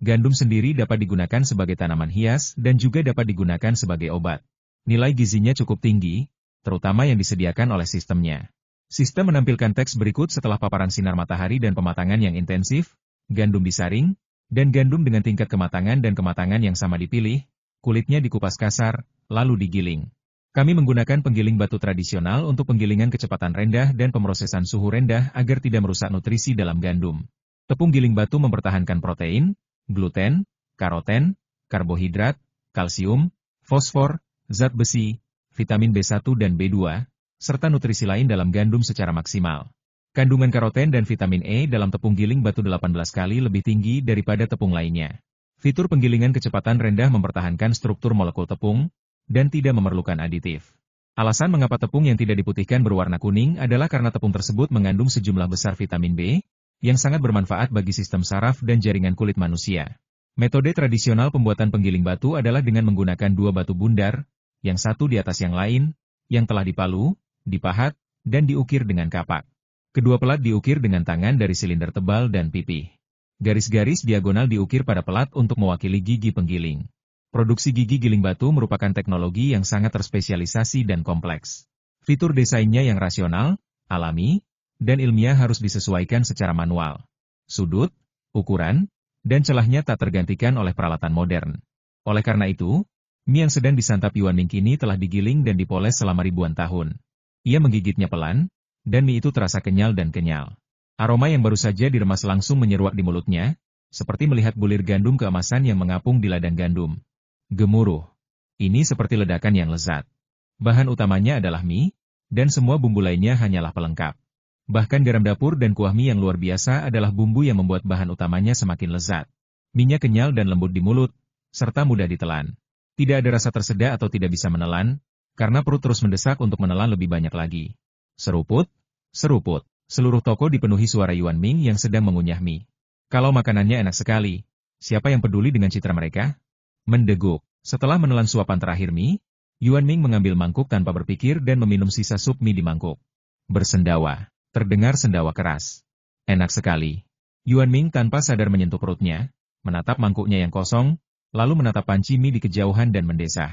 Gandum sendiri dapat digunakan sebagai tanaman hias dan juga dapat digunakan sebagai obat. Nilai gizinya cukup tinggi, terutama yang disediakan oleh sistemnya. Sistem menampilkan teks berikut setelah paparan sinar matahari dan pematangan yang intensif, gandum disaring, dan gandum dengan tingkat kematangan dan kematangan yang sama dipilih, kulitnya dikupas kasar, lalu digiling. Kami menggunakan penggiling batu tradisional untuk penggilingan kecepatan rendah dan pemrosesan suhu rendah agar tidak merusak nutrisi dalam gandum. Tepung giling batu mempertahankan protein, gluten, karoten, karbohidrat, kalsium, fosfor, zat besi, vitamin B1 dan B2, serta nutrisi lain dalam gandum secara maksimal. Kandungan karoten dan vitamin E dalam tepung giling batu 18 kali lebih tinggi daripada tepung lainnya. Fitur penggilingan kecepatan rendah mempertahankan struktur molekul tepung, dan tidak memerlukan aditif. Alasan mengapa tepung yang tidak diputihkan berwarna kuning adalah karena tepung tersebut mengandung sejumlah besar vitamin B, yang sangat bermanfaat bagi sistem saraf dan jaringan kulit manusia. Metode tradisional pembuatan penggiling batu adalah dengan menggunakan 2 batu bundar, yang satu di atas yang lain, yang telah dipalu, dipahat, dan diukir dengan kapak. Kedua pelat diukir dengan tangan dari silinder tebal dan pipih. Garis-garis diagonal diukir pada pelat untuk mewakili gigi penggiling. Produksi gigi giling batu merupakan teknologi yang sangat terspesialisasi dan kompleks. Fitur desainnya yang rasional, alami, dan ilmiah harus disesuaikan secara manual. Sudut, ukuran, dan celahnya tak tergantikan oleh peralatan modern. Oleh karena itu, mie yang sedang disantap Yuan Ming kini telah digiling dan dipoles selama ribuan tahun. Ia menggigitnya pelan, dan mie itu terasa kenyal dan kenyal. Aroma yang baru saja diremas langsung menyeruak di mulutnya, seperti melihat bulir gandum keemasan yang mengapung di ladang gandum. Gemuruh. Ini seperti ledakan yang lezat. Bahan utamanya adalah mie, dan semua bumbu lainnya hanyalah pelengkap. Bahkan garam dapur dan kuah mie yang luar biasa adalah bumbu yang membuat bahan utamanya semakin lezat. Mie-nya kenyal dan lembut di mulut, serta mudah ditelan. Tidak ada rasa tersedak atau tidak bisa menelan, karena perut terus mendesak untuk menelan lebih banyak lagi. Seruput, seruput. Seluruh toko dipenuhi suara Yuan Ming yang sedang mengunyah mie. Kalau makanannya enak sekali, siapa yang peduli dengan citra mereka? Mendeguk. Setelah menelan suapan terakhir mie, Yuan Ming mengambil mangkuk tanpa berpikir dan meminum sisa sup mie di mangkuk. Bersendawa. Terdengar sendawa keras. Enak sekali. Yuan Ming tanpa sadar menyentuh perutnya, menatap mangkuknya yang kosong, lalu menatap panci mie di kejauhan dan mendesah.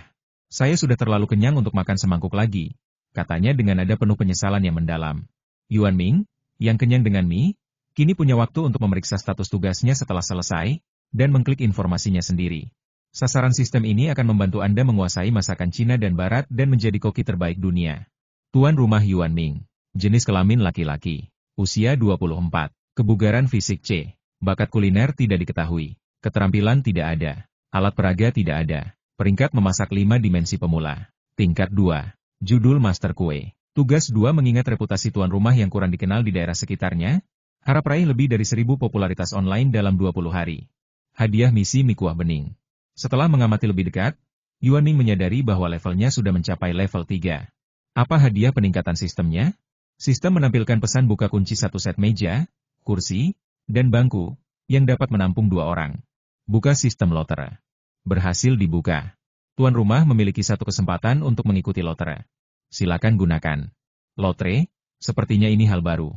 Saya sudah terlalu kenyang untuk makan semangkuk lagi, katanya dengan nada penuh penyesalan yang mendalam. Yuan Ming, yang kenyang dengan mie, kini punya waktu untuk memeriksa status tugasnya setelah selesai, dan mengklik informasinya sendiri. Sasaran sistem ini akan membantu Anda menguasai masakan Cina dan Barat dan menjadi koki terbaik dunia. Tuan rumah Yuan Ming. Jenis kelamin laki-laki. Usia 24. Kebugaran fisik C. Bakat kuliner tidak diketahui. Keterampilan tidak ada. Alat peraga tidak ada. Peringkat memasak 5 dimensi pemula. Tingkat 2. Judul Master Kue. Tugas 2 mengingat reputasi tuan rumah yang kurang dikenal di daerah sekitarnya. Harap raih lebih dari 1000 popularitas online dalam 20 hari. Hadiah misi mie kuah bening. Setelah mengamati lebih dekat, Yuan Ming menyadari bahwa levelnya sudah mencapai level 3. Apa hadiah peningkatan sistemnya? Sistem menampilkan pesan buka kunci satu set meja, kursi, dan bangku, yang dapat menampung 2 orang. Buka sistem lotre. Berhasil dibuka. Tuan rumah memiliki satu kesempatan untuk mengikuti lotre. Silakan gunakan. Lotre, sepertinya ini hal baru.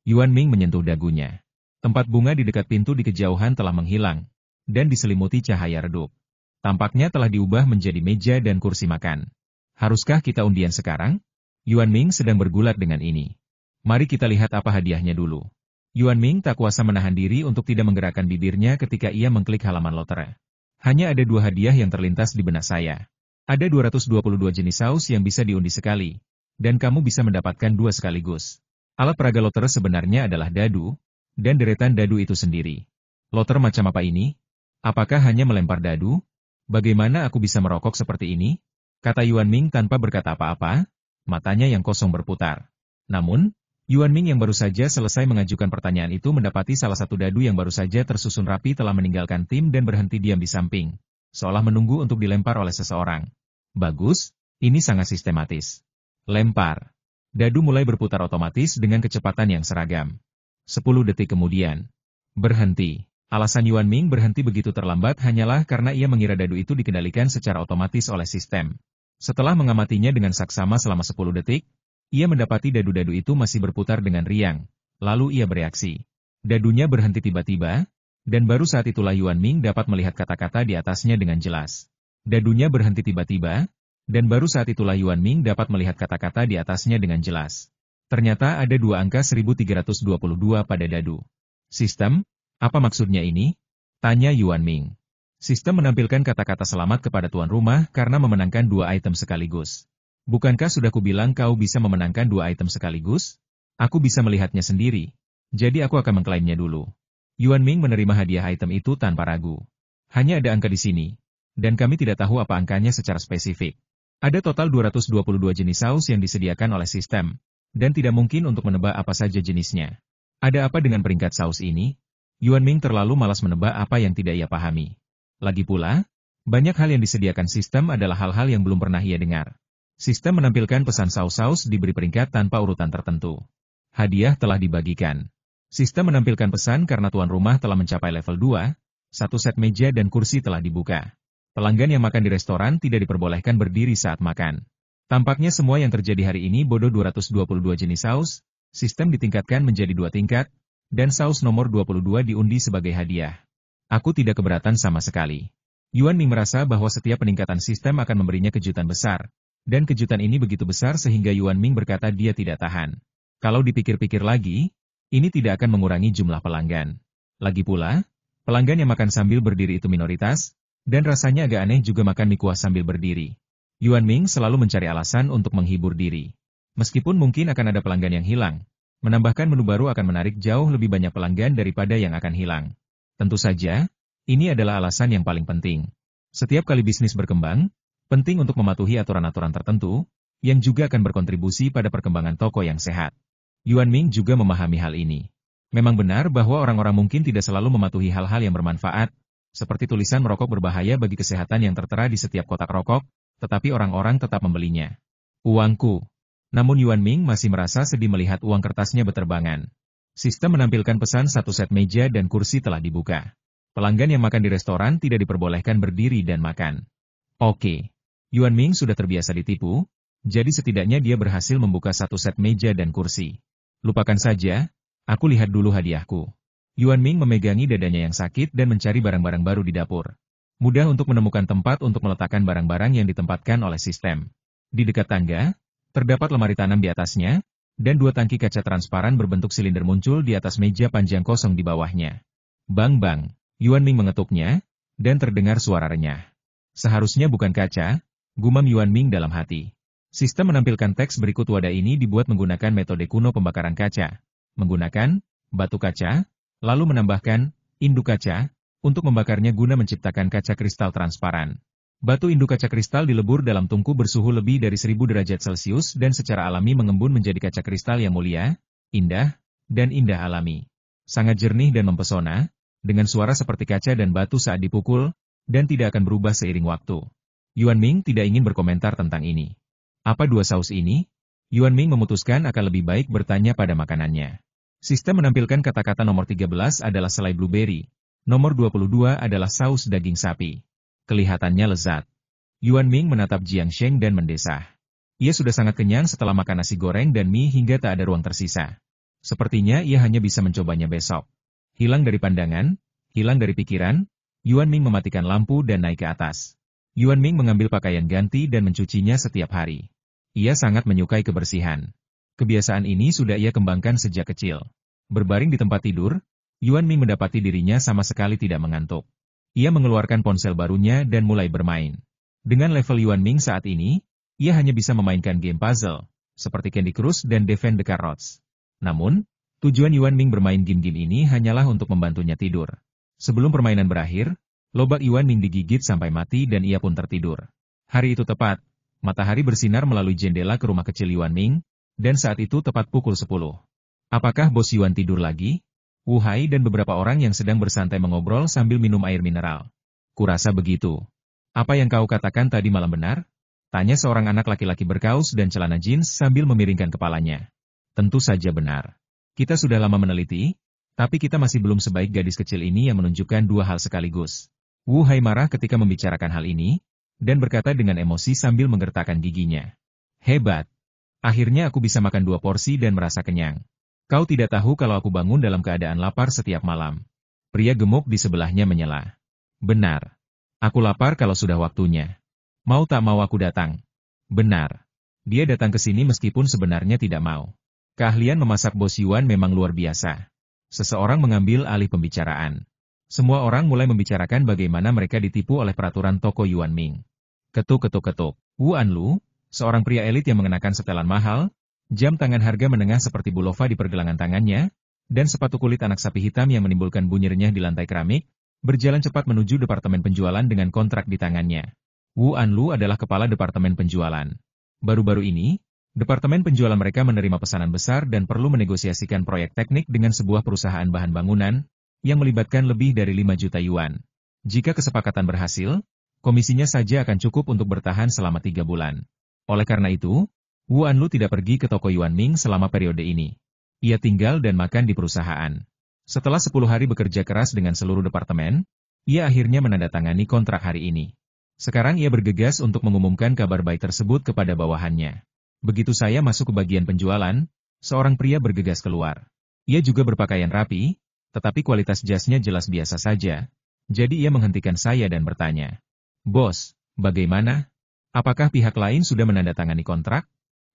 Yuan Ming menyentuh dagunya. Tempat bunga di dekat pintu di kejauhan telah menghilang, dan diselimuti cahaya redup. Tampaknya telah diubah menjadi meja dan kursi makan. Haruskah kita undian sekarang? Yuan Ming sedang bergulat dengan ini. Mari kita lihat apa hadiahnya dulu. Yuan Ming tak kuasa menahan diri untuk tidak menggerakkan bibirnya ketika ia mengklik halaman lotre. Hanya ada 2 hadiah yang terlintas di benak saya. Ada 222 jenis saus yang bisa diundi sekali, dan kamu bisa mendapatkan 2 sekaligus. Alat peraga lotre sebenarnya adalah dadu, dan deretan dadu itu sendiri. Lotre macam apa ini? Apakah hanya melempar dadu? Bagaimana aku bisa merokok seperti ini? Kata Yuan Ming tanpa berkata apa-apa, matanya yang kosong berputar. Namun, Yuan Ming yang baru saja selesai mengajukan pertanyaan itu mendapati salah satu dadu yang baru saja tersusun rapi telah meninggalkan tim dan berhenti diam di samping, seolah menunggu untuk dilempar oleh seseorang. Bagus, ini sangat sistematis. Lempar. Dadu mulai berputar otomatis dengan kecepatan yang seragam. 10 detik kemudian. Berhenti. Alasan Yuan Ming berhenti begitu terlambat hanyalah karena ia mengira dadu itu dikendalikan secara otomatis oleh sistem. Setelah mengamatinya dengan saksama selama 10 detik, ia mendapati dadu-dadu itu masih berputar dengan riang. Lalu ia bereaksi. Dadunya berhenti tiba-tiba, dan baru saat itulah Yuan Ming dapat melihat kata-kata di atasnya dengan jelas. Dadunya berhenti tiba-tiba, dan baru saat itulah Yuan Ming dapat melihat kata-kata di atasnya dengan jelas. Ternyata ada 2 angka 1322 pada dadu. Sistem? Apa maksudnya ini? Tanya Yuan Ming. Sistem menampilkan kata-kata selamat kepada tuan rumah karena memenangkan 2 item sekaligus. Bukankah sudah kubilang kau bisa memenangkan 2 item sekaligus? Aku bisa melihatnya sendiri. Jadi aku akan mengklaimnya dulu. Yuan Ming menerima hadiah item itu tanpa ragu. Hanya ada angka di sini. Dan kami tidak tahu apa angkanya secara spesifik. Ada total 222 jenis saus yang disediakan oleh sistem, dan tidak mungkin untuk menebak apa saja jenisnya. Ada apa dengan peringkat saus ini? Yuan Ming terlalu malas menebak apa yang tidak ia pahami. Lagi pula, banyak hal yang disediakan sistem adalah hal-hal yang belum pernah ia dengar. Sistem menampilkan pesan saus-saus diberi peringkat tanpa urutan tertentu. Hadiah telah dibagikan. Sistem menampilkan pesan karena tuan rumah telah mencapai level 2, satu set meja dan kursi telah dibuka. Pelanggan yang makan di restoran tidak diperbolehkan berdiri saat makan. Tampaknya semua yang terjadi hari ini bodoh 222 jenis saus, sistem ditingkatkan menjadi 2 tingkat, dan saus nomor 22 diundi sebagai hadiah. Aku tidak keberatan sama sekali. Yuan Ming merasa bahwa setiap peningkatan sistem akan memberinya kejutan besar, dan kejutan ini begitu besar sehingga Yuan Ming berkata dia tidak tahan. Kalau dipikir-pikir lagi, ini tidak akan mengurangi jumlah pelanggan. Lagi pula, pelanggan yang makan sambil berdiri itu minoritas, dan rasanya agak aneh juga makan mie kuah sambil berdiri. Yuan Ming selalu mencari alasan untuk menghibur diri. Meskipun mungkin akan ada pelanggan yang hilang, menambahkan menu baru akan menarik jauh lebih banyak pelanggan daripada yang akan hilang. Tentu saja, ini adalah alasan yang paling penting. Setiap kali bisnis berkembang, penting untuk mematuhi aturan-aturan tertentu, yang juga akan berkontribusi pada perkembangan toko yang sehat. Yuan Ming juga memahami hal ini. Memang benar bahwa orang-orang mungkin tidak selalu mematuhi hal-hal yang bermanfaat, seperti tulisan merokok berbahaya bagi kesehatan yang tertera di setiap kotak rokok, tetapi orang-orang tetap membelinya. Uangku. Namun Yuan Ming masih merasa sedih melihat uang kertasnya beterbangan. Sistem menampilkan pesan satu set meja dan kursi telah dibuka. Pelanggan yang makan di restoran tidak diperbolehkan berdiri dan makan. Oke. Yuan Ming sudah terbiasa ditipu, jadi setidaknya dia berhasil membuka satu set meja dan kursi. Lupakan saja, aku lihat dulu hadiahku. Yuan Ming memegangi dadanya yang sakit dan mencari barang-barang baru di dapur. Mudah untuk menemukan tempat untuk meletakkan barang-barang yang ditempatkan oleh sistem. Di dekat tangga, terdapat lemari tanam di atasnya, dan 2 tangki kaca transparan berbentuk silinder muncul di atas meja panjang kosong di bawahnya. Bang-bang, Yuan Ming mengetuknya, dan terdengar suara renyah. Seharusnya bukan kaca, gumam Yuan Ming dalam hati. Sistem menampilkan teks berikut wadah ini dibuat menggunakan metode kuno pembakaran kaca. Menggunakan batu kaca, lalu menambahkan Induk kaca, untuk membakarnya guna menciptakan kaca kristal transparan. Batu induk kaca kristal dilebur dalam tungku bersuhu lebih dari 1000 derajat Celcius dan secara alami mengembun menjadi kaca kristal yang mulia, indah, dan indah alami. Sangat jernih dan mempesona, dengan suara seperti kaca dan batu saat dipukul, dan tidak akan berubah seiring waktu. Yuan Ming tidak ingin berkomentar tentang ini. Apa dua saus ini? Yuan Ming memutuskan akan lebih baik bertanya pada makanannya. Sistem menampilkan kata-kata nomor 13 adalah selai blueberry. Nomor 22 adalah saus daging sapi. Kelihatannya lezat. Yuan Ming menatap Jiang Sheng dan mendesah. Ia sudah sangat kenyang setelah makan nasi goreng dan mie hingga tak ada ruang tersisa. Sepertinya ia hanya bisa mencobanya besok. Hilang dari pandangan, hilang dari pikiran, Yuan Ming mematikan lampu dan naik ke atas. Yuan Ming mengambil pakaian ganti dan mencucinya setiap hari. Ia sangat menyukai kebersihan. Kebiasaan ini sudah ia kembangkan sejak kecil. Berbaring di tempat tidur, Yuan Ming mendapati dirinya sama sekali tidak mengantuk. Ia mengeluarkan ponsel barunya dan mulai bermain. Dengan level Yuan Ming saat ini, ia hanya bisa memainkan game puzzle, seperti Candy Crush dan Defend the Carrots. Namun, tujuan Yuan Ming bermain game-game ini hanyalah untuk membantunya tidur. Sebelum permainan berakhir, lobak Yuan Ming digigit sampai mati dan ia pun tertidur. Hari itu tepat, matahari bersinar melalui jendela ke rumah kecil Yuan Ming, dan saat itu tepat pukul 10. Apakah bos Yuan tidur lagi? Wu Hai dan beberapa orang yang sedang bersantai mengobrol sambil minum air mineral. Kurasa begitu. Apa yang kau katakan tadi malam benar? Tanya seorang anak laki-laki berkaus dan celana jeans sambil memiringkan kepalanya. Tentu saja benar. Kita sudah lama meneliti, tapi kita masih belum sebaik gadis kecil ini yang menunjukkan dua hal sekaligus. Wu Hai marah ketika membicarakan hal ini, dan berkata dengan emosi sambil menggertakkan giginya. Hebat. Akhirnya aku bisa makan 2 porsi dan merasa kenyang. Kau tidak tahu kalau aku bangun dalam keadaan lapar setiap malam. Pria gemuk di sebelahnya menyela. Benar. Aku lapar kalau sudah waktunya. Mau tak mau aku datang. Benar. Dia datang ke sini meskipun sebenarnya tidak mau. Keahlian memasak bos Yuan memang luar biasa. Seseorang mengambil alih pembicaraan. Semua orang mulai membicarakan bagaimana mereka ditipu oleh peraturan toko Yuan Ming. Ketuk-ketuk-ketuk. Wu Anlu, seorang pria elit yang mengenakan setelan mahal, jam tangan harga menengah seperti Bulova di pergelangan tangannya, dan sepatu kulit anak sapi hitam yang menimbulkan bunyi renyah di lantai keramik, berjalan cepat menuju departemen penjualan dengan kontrak di tangannya. Wu Anlu adalah kepala departemen penjualan. Baru-baru ini, departemen penjualan mereka menerima pesanan besar dan perlu menegosiasikan proyek teknik dengan sebuah perusahaan bahan bangunan, yang melibatkan lebih dari 5 juta yuan. Jika kesepakatan berhasil, komisinya saja akan cukup untuk bertahan selama 3 bulan. Oleh karena itu, Wu Anlu tidak pergi ke toko Yuan Ming selama periode ini. Ia tinggal dan makan di perusahaan. Setelah 10 hari bekerja keras dengan seluruh departemen, ia akhirnya menandatangani kontrak hari ini. Sekarang ia bergegas untuk mengumumkan kabar baik tersebut kepada bawahannya. Begitu saya masuk ke bagian penjualan, seorang pria bergegas keluar. Ia juga berpakaian rapi, tetapi kualitas jasnya jelas biasa saja. Jadi ia menghentikan saya dan bertanya, "Bos, bagaimana? Apakah pihak lain sudah menandatangani kontrak?"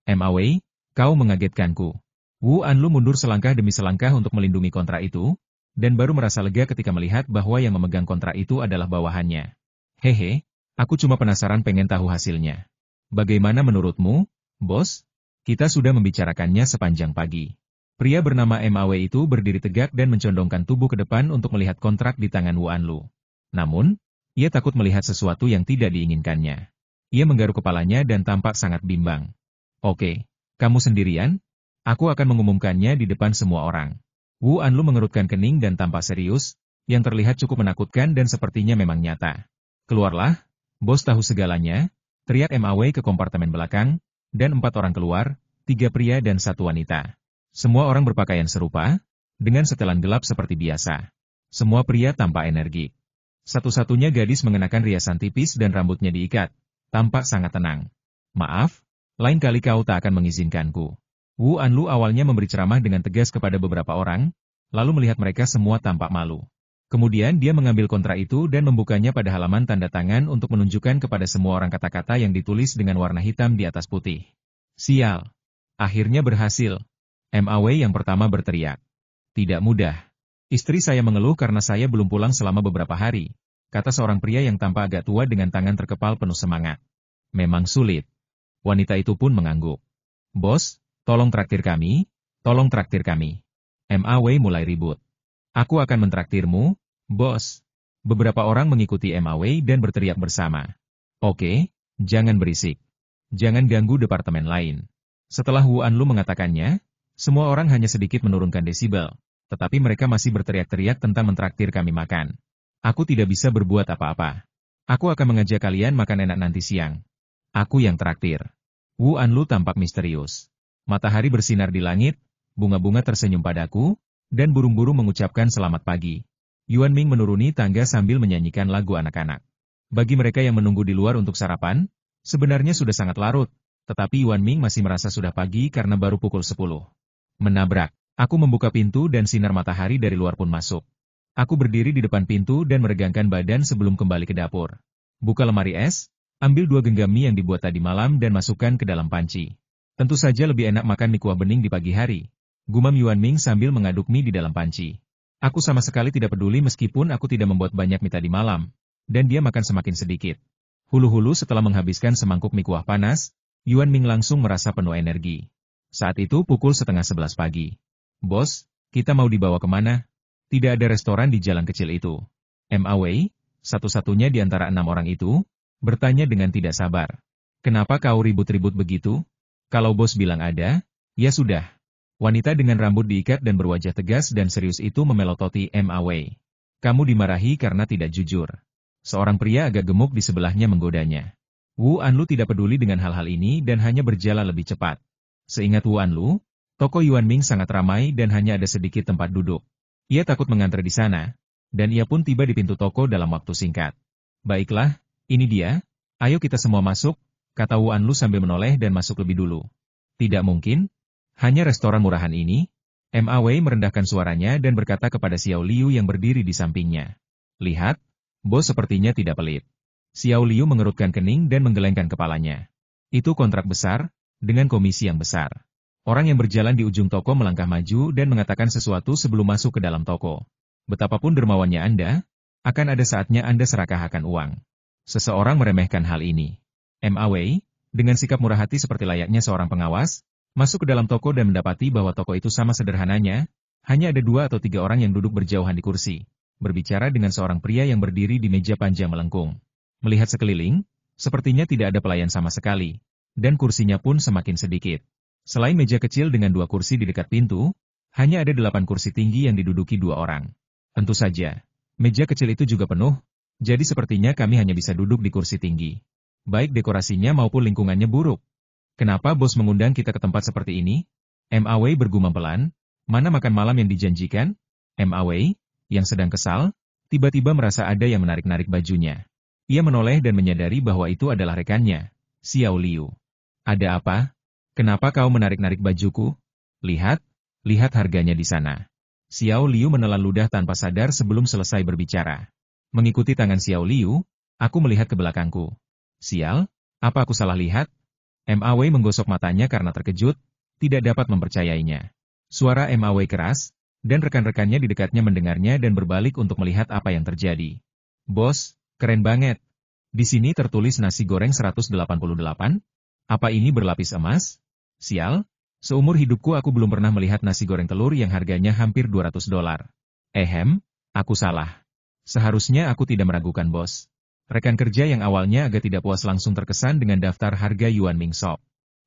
"Mawei, kau mengagetkanku." Wu Anlu mundur selangkah demi selangkah untuk melindungi kontrak itu, dan baru merasa lega ketika melihat bahwa yang memegang kontrak itu adalah bawahannya. "Hehe, aku cuma penasaran pengen tahu hasilnya. Bagaimana menurutmu, bos?" "Kita sudah membicarakannya sepanjang pagi." Pria bernama Mawei itu berdiri tegak dan mencondongkan tubuh ke depan untuk melihat kontrak di tangan Wu Anlu. Namun, ia takut melihat sesuatu yang tidak diinginkannya. Ia menggaruk kepalanya dan tampak sangat bimbang. "Oke, kamu sendirian? Aku akan mengumumkannya di depan semua orang." Wu Anlu mengerutkan kening dan tampak serius, yang terlihat cukup menakutkan dan sepertinya memang nyata. "Keluarlah, bos tahu segalanya," teriak Mawei ke kompartemen belakang, dan 4 orang keluar, 3 pria dan 1 wanita. Semua orang berpakaian serupa, dengan setelan gelap seperti biasa. Semua pria tampak energik. Satu-satunya gadis mengenakan riasan tipis dan rambutnya diikat, tampak sangat tenang. "Maaf, lain kali kau tak akan mengizinkanku." Wu Anlu awalnya memberi ceramah dengan tegas kepada beberapa orang, lalu melihat mereka semua tampak malu. Kemudian dia mengambil kontrak itu dan membukanya pada halaman tanda tangan untuk menunjukkan kepada semua orang kata-kata yang ditulis dengan warna hitam di atas putih. "Sial. Akhirnya berhasil." Mawei yang pertama berteriak. "Tidak mudah. Istri saya mengeluh karena saya belum pulang selama beberapa hari," kata seorang pria yang tampak agak tua dengan tangan terkepal penuh semangat. "Memang sulit." Wanita itu pun mengangguk. "Bos, tolong traktir kami, tolong traktir kami." Mawei mulai ribut. "Aku akan mentraktirmu, Bos. Beberapa orang mengikuti MAW dan berteriak bersama. Oke, jangan berisik. Jangan ganggu departemen lain. Setelah Wu Anlu mengatakannya, semua orang hanya sedikit menurunkan desibel, tetapi mereka masih berteriak-teriak tentang mentraktir kami makan. Aku tidak bisa berbuat apa-apa. Aku akan mengajak kalian makan enak nanti siang. Aku yang traktir. Wu Anlu tampak misterius. Matahari bersinar di langit, bunga-bunga tersenyum padaku, dan burung-burung mengucapkan selamat pagi. Yuan Ming menuruni tangga sambil menyanyikan lagu anak-anak. Bagi mereka yang menunggu di luar untuk sarapan, sebenarnya sudah sangat larut, tetapi Yuan Ming masih merasa sudah pagi karena baru pukul 10. Menabrak. Aku membuka pintu dan sinar matahari dari luar pun masuk. Aku berdiri di depan pintu dan meregangkan badan sebelum kembali ke dapur. Buka lemari es, ambil 2 genggam mie yang dibuat tadi malam dan masukkan ke dalam panci. Tentu saja lebih enak makan mie kuah bening di pagi hari. Gumam Yuan Ming sambil mengaduk mie di dalam panci. Aku sama sekali tidak peduli meskipun aku tidak membuat banyak mie tadi malam. Dan dia makan semakin sedikit. Hulu-hulu setelah menghabiskan semangkuk mie kuah panas, Yuan Ming langsung merasa penuh energi. Saat itu pukul 10:30 pagi. Bos, kita mau dibawa kemana? Tidak ada restoran di jalan kecil itu. MAW, satu-satunya di antara 6 orang itu, bertanya dengan tidak sabar. Kenapa kau ribut-ribut begitu? Kalau bos bilang ada, ya sudah. Wanita dengan rambut diikat dan berwajah tegas dan serius itu memelototi MAW. Kamu dimarahi karena tidak jujur. Seorang pria agak gemuk di sebelahnya menggodanya. Wu Anlu tidak peduli dengan hal-hal ini dan hanya berjalan lebih cepat. Seingat Wu Anlu, toko Yuan Ming sangat ramai dan hanya ada sedikit tempat duduk. Ia takut mengantre di sana, dan ia pun tiba di pintu toko dalam waktu singkat. Baiklah, ini dia, ayo kita semua masuk, kata Wu Anlu sambil menoleh dan masuk lebih dulu. Tidak mungkin. Hanya restoran murahan ini? MAW merendahkan suaranya dan berkata kepada Xiao Liu yang berdiri di sampingnya. Lihat, bos sepertinya tidak pelit. Xiao Liu mengerutkan kening dan menggelengkan kepalanya. Itu kontrak besar, dengan komisi yang besar. Orang yang berjalan di ujung toko melangkah maju dan mengatakan sesuatu sebelum masuk ke dalam toko. Betapapun dermawannya Anda, akan ada saatnya Anda serakahkan uang. Seseorang meremehkan hal ini. MAW, dengan sikap murah hati seperti layaknya seorang pengawas, masuk ke dalam toko dan mendapati bahwa toko itu sama sederhananya, hanya ada 2 atau 3 orang yang duduk berjauhan di kursi, berbicara dengan seorang pria yang berdiri di meja panjang melengkung. Melihat sekeliling, sepertinya tidak ada pelayan sama sekali, dan kursinya pun semakin sedikit. Selain meja kecil dengan 2 kursi di dekat pintu, hanya ada 8 kursi tinggi yang diduduki 2 orang. Tentu saja, meja kecil itu juga penuh, jadi sepertinya kami hanya bisa duduk di kursi tinggi. Baik dekorasinya maupun lingkungannya buruk. Kenapa bos mengundang kita ke tempat seperti ini? MAW bergumam pelan, mana makan malam yang dijanjikan? MAW, yang sedang kesal, tiba-tiba merasa ada yang menarik-narik bajunya. Ia menoleh dan menyadari bahwa itu adalah rekannya, Xiao Liu. Ada apa? Kenapa kau menarik-narik bajuku? Lihat, lihat harganya di sana. Xiao Liu menelan ludah tanpa sadar sebelum selesai berbicara. Mengikuti tangan Xiao Liu, aku melihat ke belakangku. Sial, apa aku salah lihat? MAW menggosok matanya karena terkejut, tidak dapat mempercayainya. Suara MAW keras, dan rekan-rekannya di dekatnya mendengarnya dan berbalik untuk melihat apa yang terjadi. Bos, keren banget. Di sini tertulis nasi goreng 188? Apa ini berlapis emas? Sial, seumur hidupku aku belum pernah melihat nasi goreng telur yang harganya hampir $200. Aku salah. Seharusnya aku tidak meragukan bos. Rekan kerja yang awalnya agak tidak puas langsung terkesan dengan daftar harga Yuan Ming Shop.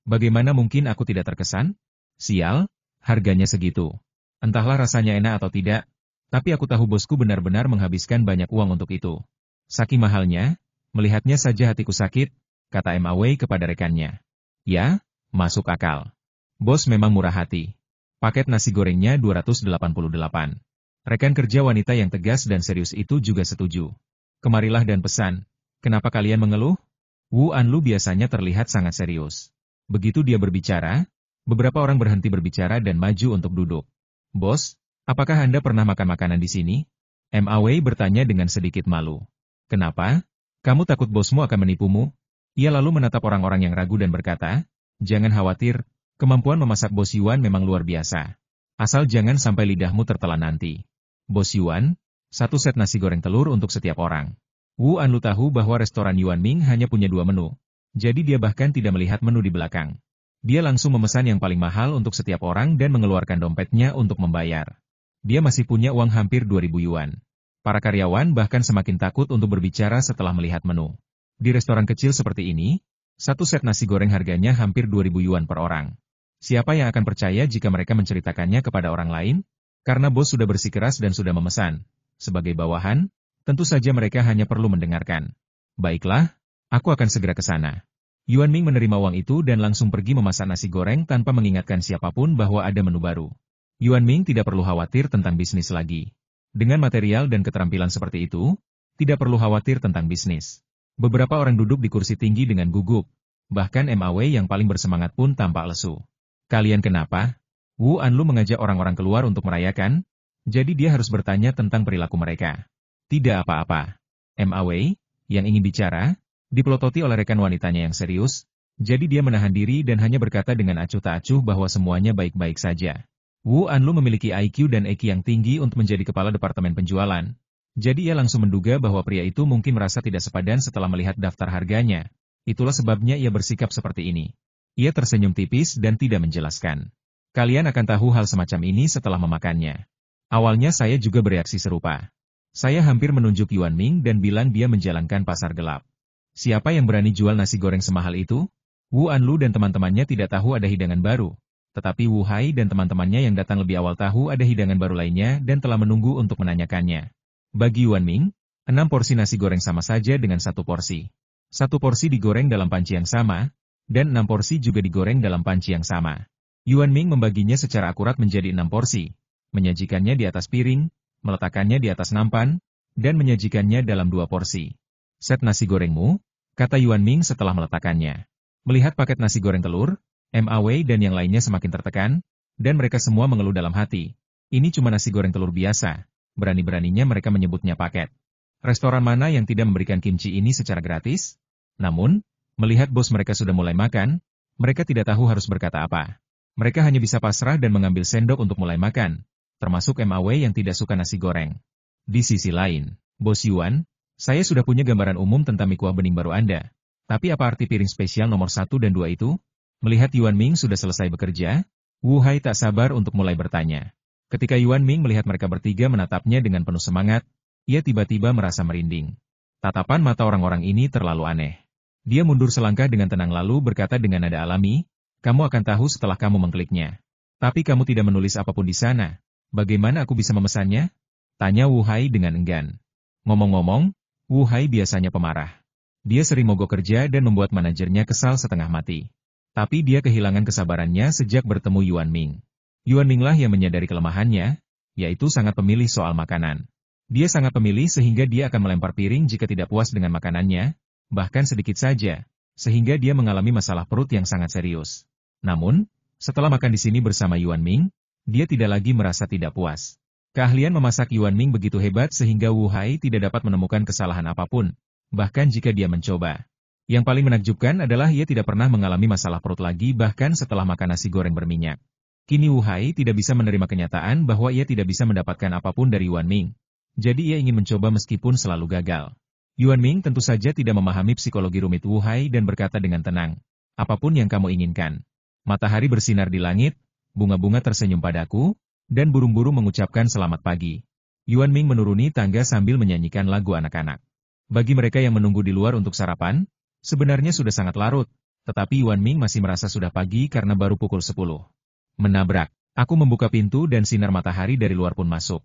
Bagaimana mungkin aku tidak terkesan? Sial, harganya segitu. Entahlah rasanya enak atau tidak, tapi aku tahu bosku benar-benar menghabiskan banyak uang untuk itu. Saking mahalnya, melihatnya saja hatiku sakit, kata MAW kepada rekannya. Ya, masuk akal. Bos memang murah hati. Paket nasi gorengnya 288. Rekan kerja wanita yang tegas dan serius itu juga setuju. Kemarilah dan pesan. Kenapa kalian mengeluh? Wu Anlu biasanya terlihat sangat serius. Begitu dia berbicara, beberapa orang berhenti berbicara dan maju untuk duduk. Bos, apakah Anda pernah makan makanan di sini? MAW bertanya dengan sedikit malu. Kenapa? Kamu takut bosmu akan menipumu? Ia lalu menatap orang-orang yang ragu dan berkata, jangan khawatir, kemampuan memasak Bos Yuan memang luar biasa. Asal jangan sampai lidahmu tertelan nanti. Bos Yuan, 1 set nasi goreng telur untuk setiap orang. Wu Anlu tahu bahwa restoran Yuan Ming hanya punya 2 menu, jadi dia bahkan tidak melihat menu di belakang. Dia langsung memesan yang paling mahal untuk setiap orang dan mengeluarkan dompetnya untuk membayar. Dia masih punya uang hampir 2.000 yuan. Para karyawan bahkan semakin takut untuk berbicara setelah melihat menu. Di restoran kecil seperti ini, satu set nasi goreng harganya hampir 2.000 yuan per orang. Siapa yang akan percaya jika mereka menceritakannya kepada orang lain? Karena bos sudah bersikeras dan sudah memesan. Sebagai bawahan, tentu saja mereka hanya perlu mendengarkan. Baiklah, aku akan segera ke sana. Yuan Ming menerima uang itu dan langsung pergi memasak nasi goreng tanpa mengingatkan siapapun bahwa ada menu baru. Yuan Ming tidak perlu khawatir tentang bisnis lagi. Dengan material dan keterampilan seperti itu, tidak perlu khawatir tentang bisnis. Beberapa orang duduk di kursi tinggi dengan gugup. Bahkan MAW yang paling bersemangat pun tampak lesu. Kalian kenapa? Wu Anlu mengajak orang-orang keluar untuk merayakan, jadi dia harus bertanya tentang perilaku mereka. Tidak apa-apa. MAW, yang ingin bicara, dipelototi oleh rekan wanitanya yang serius, jadi dia menahan diri dan hanya berkata dengan acuh tak acuh bahwa semuanya baik-baik saja. Wu Anlu memiliki IQ dan EQ yang tinggi untuk menjadi kepala departemen penjualan. Jadi ia langsung menduga bahwa pria itu mungkin merasa tidak sepadan setelah melihat daftar harganya. Itulah sebabnya ia bersikap seperti ini. Ia tersenyum tipis dan tidak menjelaskan. Kalian akan tahu hal semacam ini setelah memakannya. Awalnya saya juga bereaksi serupa. Saya hampir menunjuk Yuan Ming dan bilang dia menjalankan pasar gelap. Siapa yang berani jual nasi goreng semahal itu? Wu Anlu dan teman-temannya tidak tahu ada hidangan baru. Tetapi Wu Hai dan teman-temannya yang datang lebih awal tahu ada hidangan baru lainnya dan telah menunggu untuk menanyakannya. Bagi Yuan Ming, 6 porsi nasi goreng sama saja dengan 1 porsi. 1 porsi digoreng dalam panci yang sama, dan 6 porsi juga digoreng dalam panci yang sama. Yuan Ming membaginya secara akurat menjadi 6 porsi, menyajikannya di atas piring, meletakkannya di atas nampan, dan menyajikannya dalam 2 porsi. Set nasi gorengmu, kata Yuan Ming setelah meletakkannya. Melihat paket nasi goreng telur, MAW dan yang lainnya semakin tertekan, dan mereka semua mengeluh dalam hati. Ini cuma nasi goreng telur biasa. Berani-beraninya mereka menyebutnya paket. Restoran mana yang tidak memberikan kimchi ini secara gratis? Namun, melihat bos mereka sudah mulai makan, mereka tidak tahu harus berkata apa. Mereka hanya bisa pasrah dan mengambil sendok untuk mulai makan, termasuk MAW yang tidak suka nasi goreng. Di sisi lain, Bos Yuan, saya sudah punya gambaran umum tentang mie kuah bening baru Anda. Tapi apa arti piring spesial nomor 1 dan 2 itu? Melihat Yuan Ming sudah selesai bekerja, Wu Hai tak sabar untuk mulai bertanya. Ketika Yuan Ming melihat mereka bertiga menatapnya dengan penuh semangat, ia tiba-tiba merasa merinding. Tatapan mata orang-orang ini terlalu aneh. Dia mundur selangkah dengan tenang lalu berkata dengan nada alami, kamu akan tahu setelah kamu mengkliknya. Tapi kamu tidak menulis apapun di sana. Bagaimana aku bisa memesannya? Tanya Wu Hai dengan enggan. Ngomong-ngomong, Wu Hai biasanya pemarah. Dia sering mogok kerja dan membuat manajernya kesal setengah mati. Tapi dia kehilangan kesabarannya sejak bertemu Yuan Ming. Yuan Ming lah yang menyadari kelemahannya, yaitu sangat pemilih soal makanan. Dia sangat pemilih sehingga dia akan melempar piring jika tidak puas dengan makanannya, bahkan sedikit saja, sehingga dia mengalami masalah perut yang sangat serius. Namun, setelah makan di sini bersama Yuan Ming, dia tidak lagi merasa tidak puas. Keahlian memasak Yuan Ming begitu hebat sehingga Wu Hai tidak dapat menemukan kesalahan apapun, bahkan jika dia mencoba. Yang paling menakjubkan adalah ia tidak pernah mengalami masalah perut lagi bahkan setelah makan nasi goreng berminyak. Kini Wu Hai tidak bisa menerima kenyataan bahwa ia tidak bisa mendapatkan apapun dari Yuan Ming. Jadi ia ingin mencoba meskipun selalu gagal. Yuan Ming tentu saja tidak memahami psikologi rumit Wu Hai dan berkata dengan tenang, apapun yang kamu inginkan. Matahari bersinar di langit, bunga-bunga tersenyum padaku, dan burung-burung mengucapkan selamat pagi. Yuan Ming menuruni tangga sambil menyanyikan lagu anak-anak. Bagi mereka yang menunggu di luar untuk sarapan, sebenarnya sudah sangat larut, tetapi Yuan Ming masih merasa sudah pagi karena baru pukul 10. Menabrak. Aku membuka pintu dan sinar matahari dari luar pun masuk.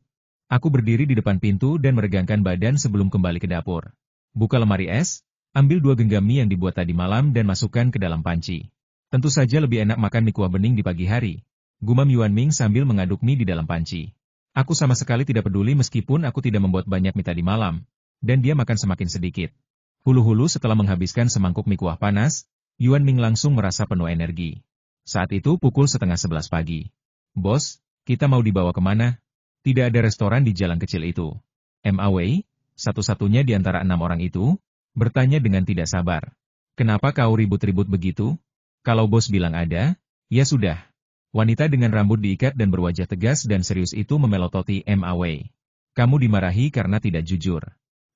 Aku berdiri di depan pintu dan meregangkan badan sebelum kembali ke dapur. Buka lemari es, ambil 2 genggam mie yang dibuat tadi malam dan masukkan ke dalam panci. Tentu saja lebih enak makan mie kuah bening di pagi hari. Gumam Yuan Ming sambil mengaduk mie di dalam panci. Aku sama sekali tidak peduli meskipun aku tidak membuat banyak mie tadi malam. Dan dia makan semakin sedikit. Hulu-hulu setelah menghabiskan semangkuk mie kuah panas, Yuan Ming langsung merasa penuh energi. Saat itu pukul 10:30 pagi. Bos, kita mau dibawa kemana? Tidak ada restoran di jalan kecil itu. MAW, satu-satunya di antara 6 orang itu, bertanya dengan tidak sabar. Kenapa kau ribut-ribut begitu? Kalau bos bilang ada, ya sudah. Wanita dengan rambut diikat dan berwajah tegas dan serius itu memelototi MAW. Kamu dimarahi karena tidak jujur.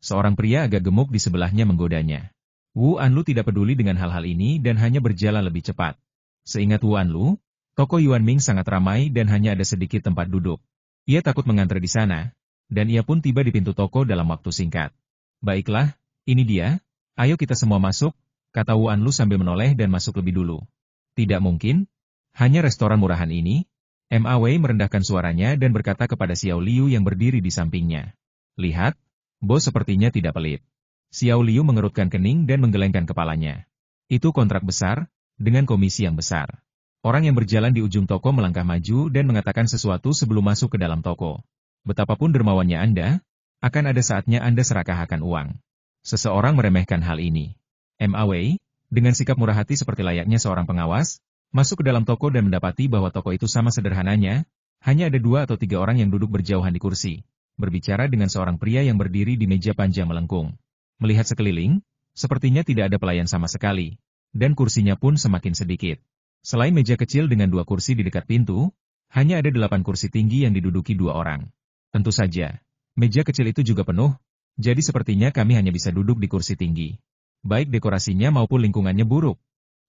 Seorang pria agak gemuk di sebelahnya menggodanya. Wu Anlu tidak peduli dengan hal-hal ini dan hanya berjalan lebih cepat. Seingat Wu Anlu, toko Yuan Ming sangat ramai dan hanya ada sedikit tempat duduk. Ia takut mengantre di sana, dan ia pun tiba di pintu toko dalam waktu singkat. Baiklah, ini dia, ayo kita semua masuk, kata Wan Lu sambil menoleh dan masuk lebih dulu. Tidak mungkin, hanya restoran murahan ini. Ma Wei merendahkan suaranya dan berkata kepada Xiao Liu yang berdiri di sampingnya. Lihat, bos sepertinya tidak pelit. Xiao Liu mengerutkan kening dan menggelengkan kepalanya. Itu kontrak besar, dengan komisi yang besar. Orang yang berjalan di ujung toko melangkah maju dan mengatakan sesuatu sebelum masuk ke dalam toko. Betapapun dermawannya Anda, akan ada saatnya Anda serakahkan uang. Seseorang meremehkan hal ini. Ma Wei, dengan sikap murah hati seperti layaknya seorang pengawas, masuk ke dalam toko dan mendapati bahwa toko itu sama sederhananya, hanya ada 2 atau 3 orang yang duduk berjauhan di kursi, berbicara dengan seorang pria yang berdiri di meja panjang melengkung. Melihat sekeliling, sepertinya tidak ada pelayan sama sekali, dan kursinya pun semakin sedikit. Selain meja kecil dengan 2 kursi di dekat pintu, hanya ada 8 kursi tinggi yang diduduki 2 orang. Tentu saja, meja kecil itu juga penuh, jadi sepertinya kami hanya bisa duduk di kursi tinggi. Baik dekorasinya maupun lingkungannya buruk.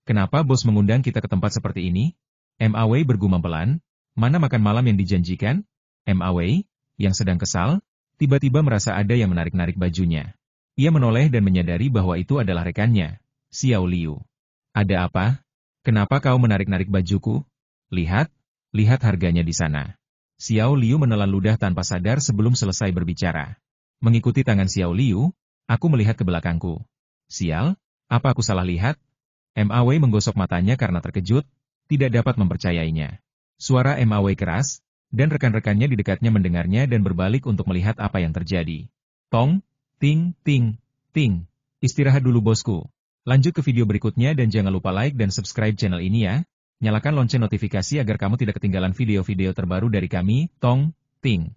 Kenapa bos mengundang kita ke tempat seperti ini? Ma Wei bergumam pelan, mana makan malam yang dijanjikan? Ma Wei, yang sedang kesal, tiba-tiba merasa ada yang menarik-narik bajunya. Ia menoleh dan menyadari bahwa itu adalah rekannya, Xiao Liu. Ada apa? Kenapa kau menarik-narik bajuku? Lihat, lihat harganya di sana. Xiao Liu menelan ludah tanpa sadar sebelum selesai berbicara. Mengikuti tangan Xiao Liu, aku melihat ke belakangku. Sial, apa aku salah lihat? Ma Wei menggosok matanya karena terkejut, tidak dapat mempercayainya. Suara Ma Wei keras, dan rekan-rekannya di dekatnya mendengarnya dan berbalik untuk melihat apa yang terjadi. Tong, ting, ting, ting. Istirahat dulu bosku. Lanjut ke video berikutnya dan jangan lupa like dan subscribe channel ini ya. Nyalakan lonceng notifikasi agar kamu tidak ketinggalan video-video terbaru dari kami, Tong, Ting.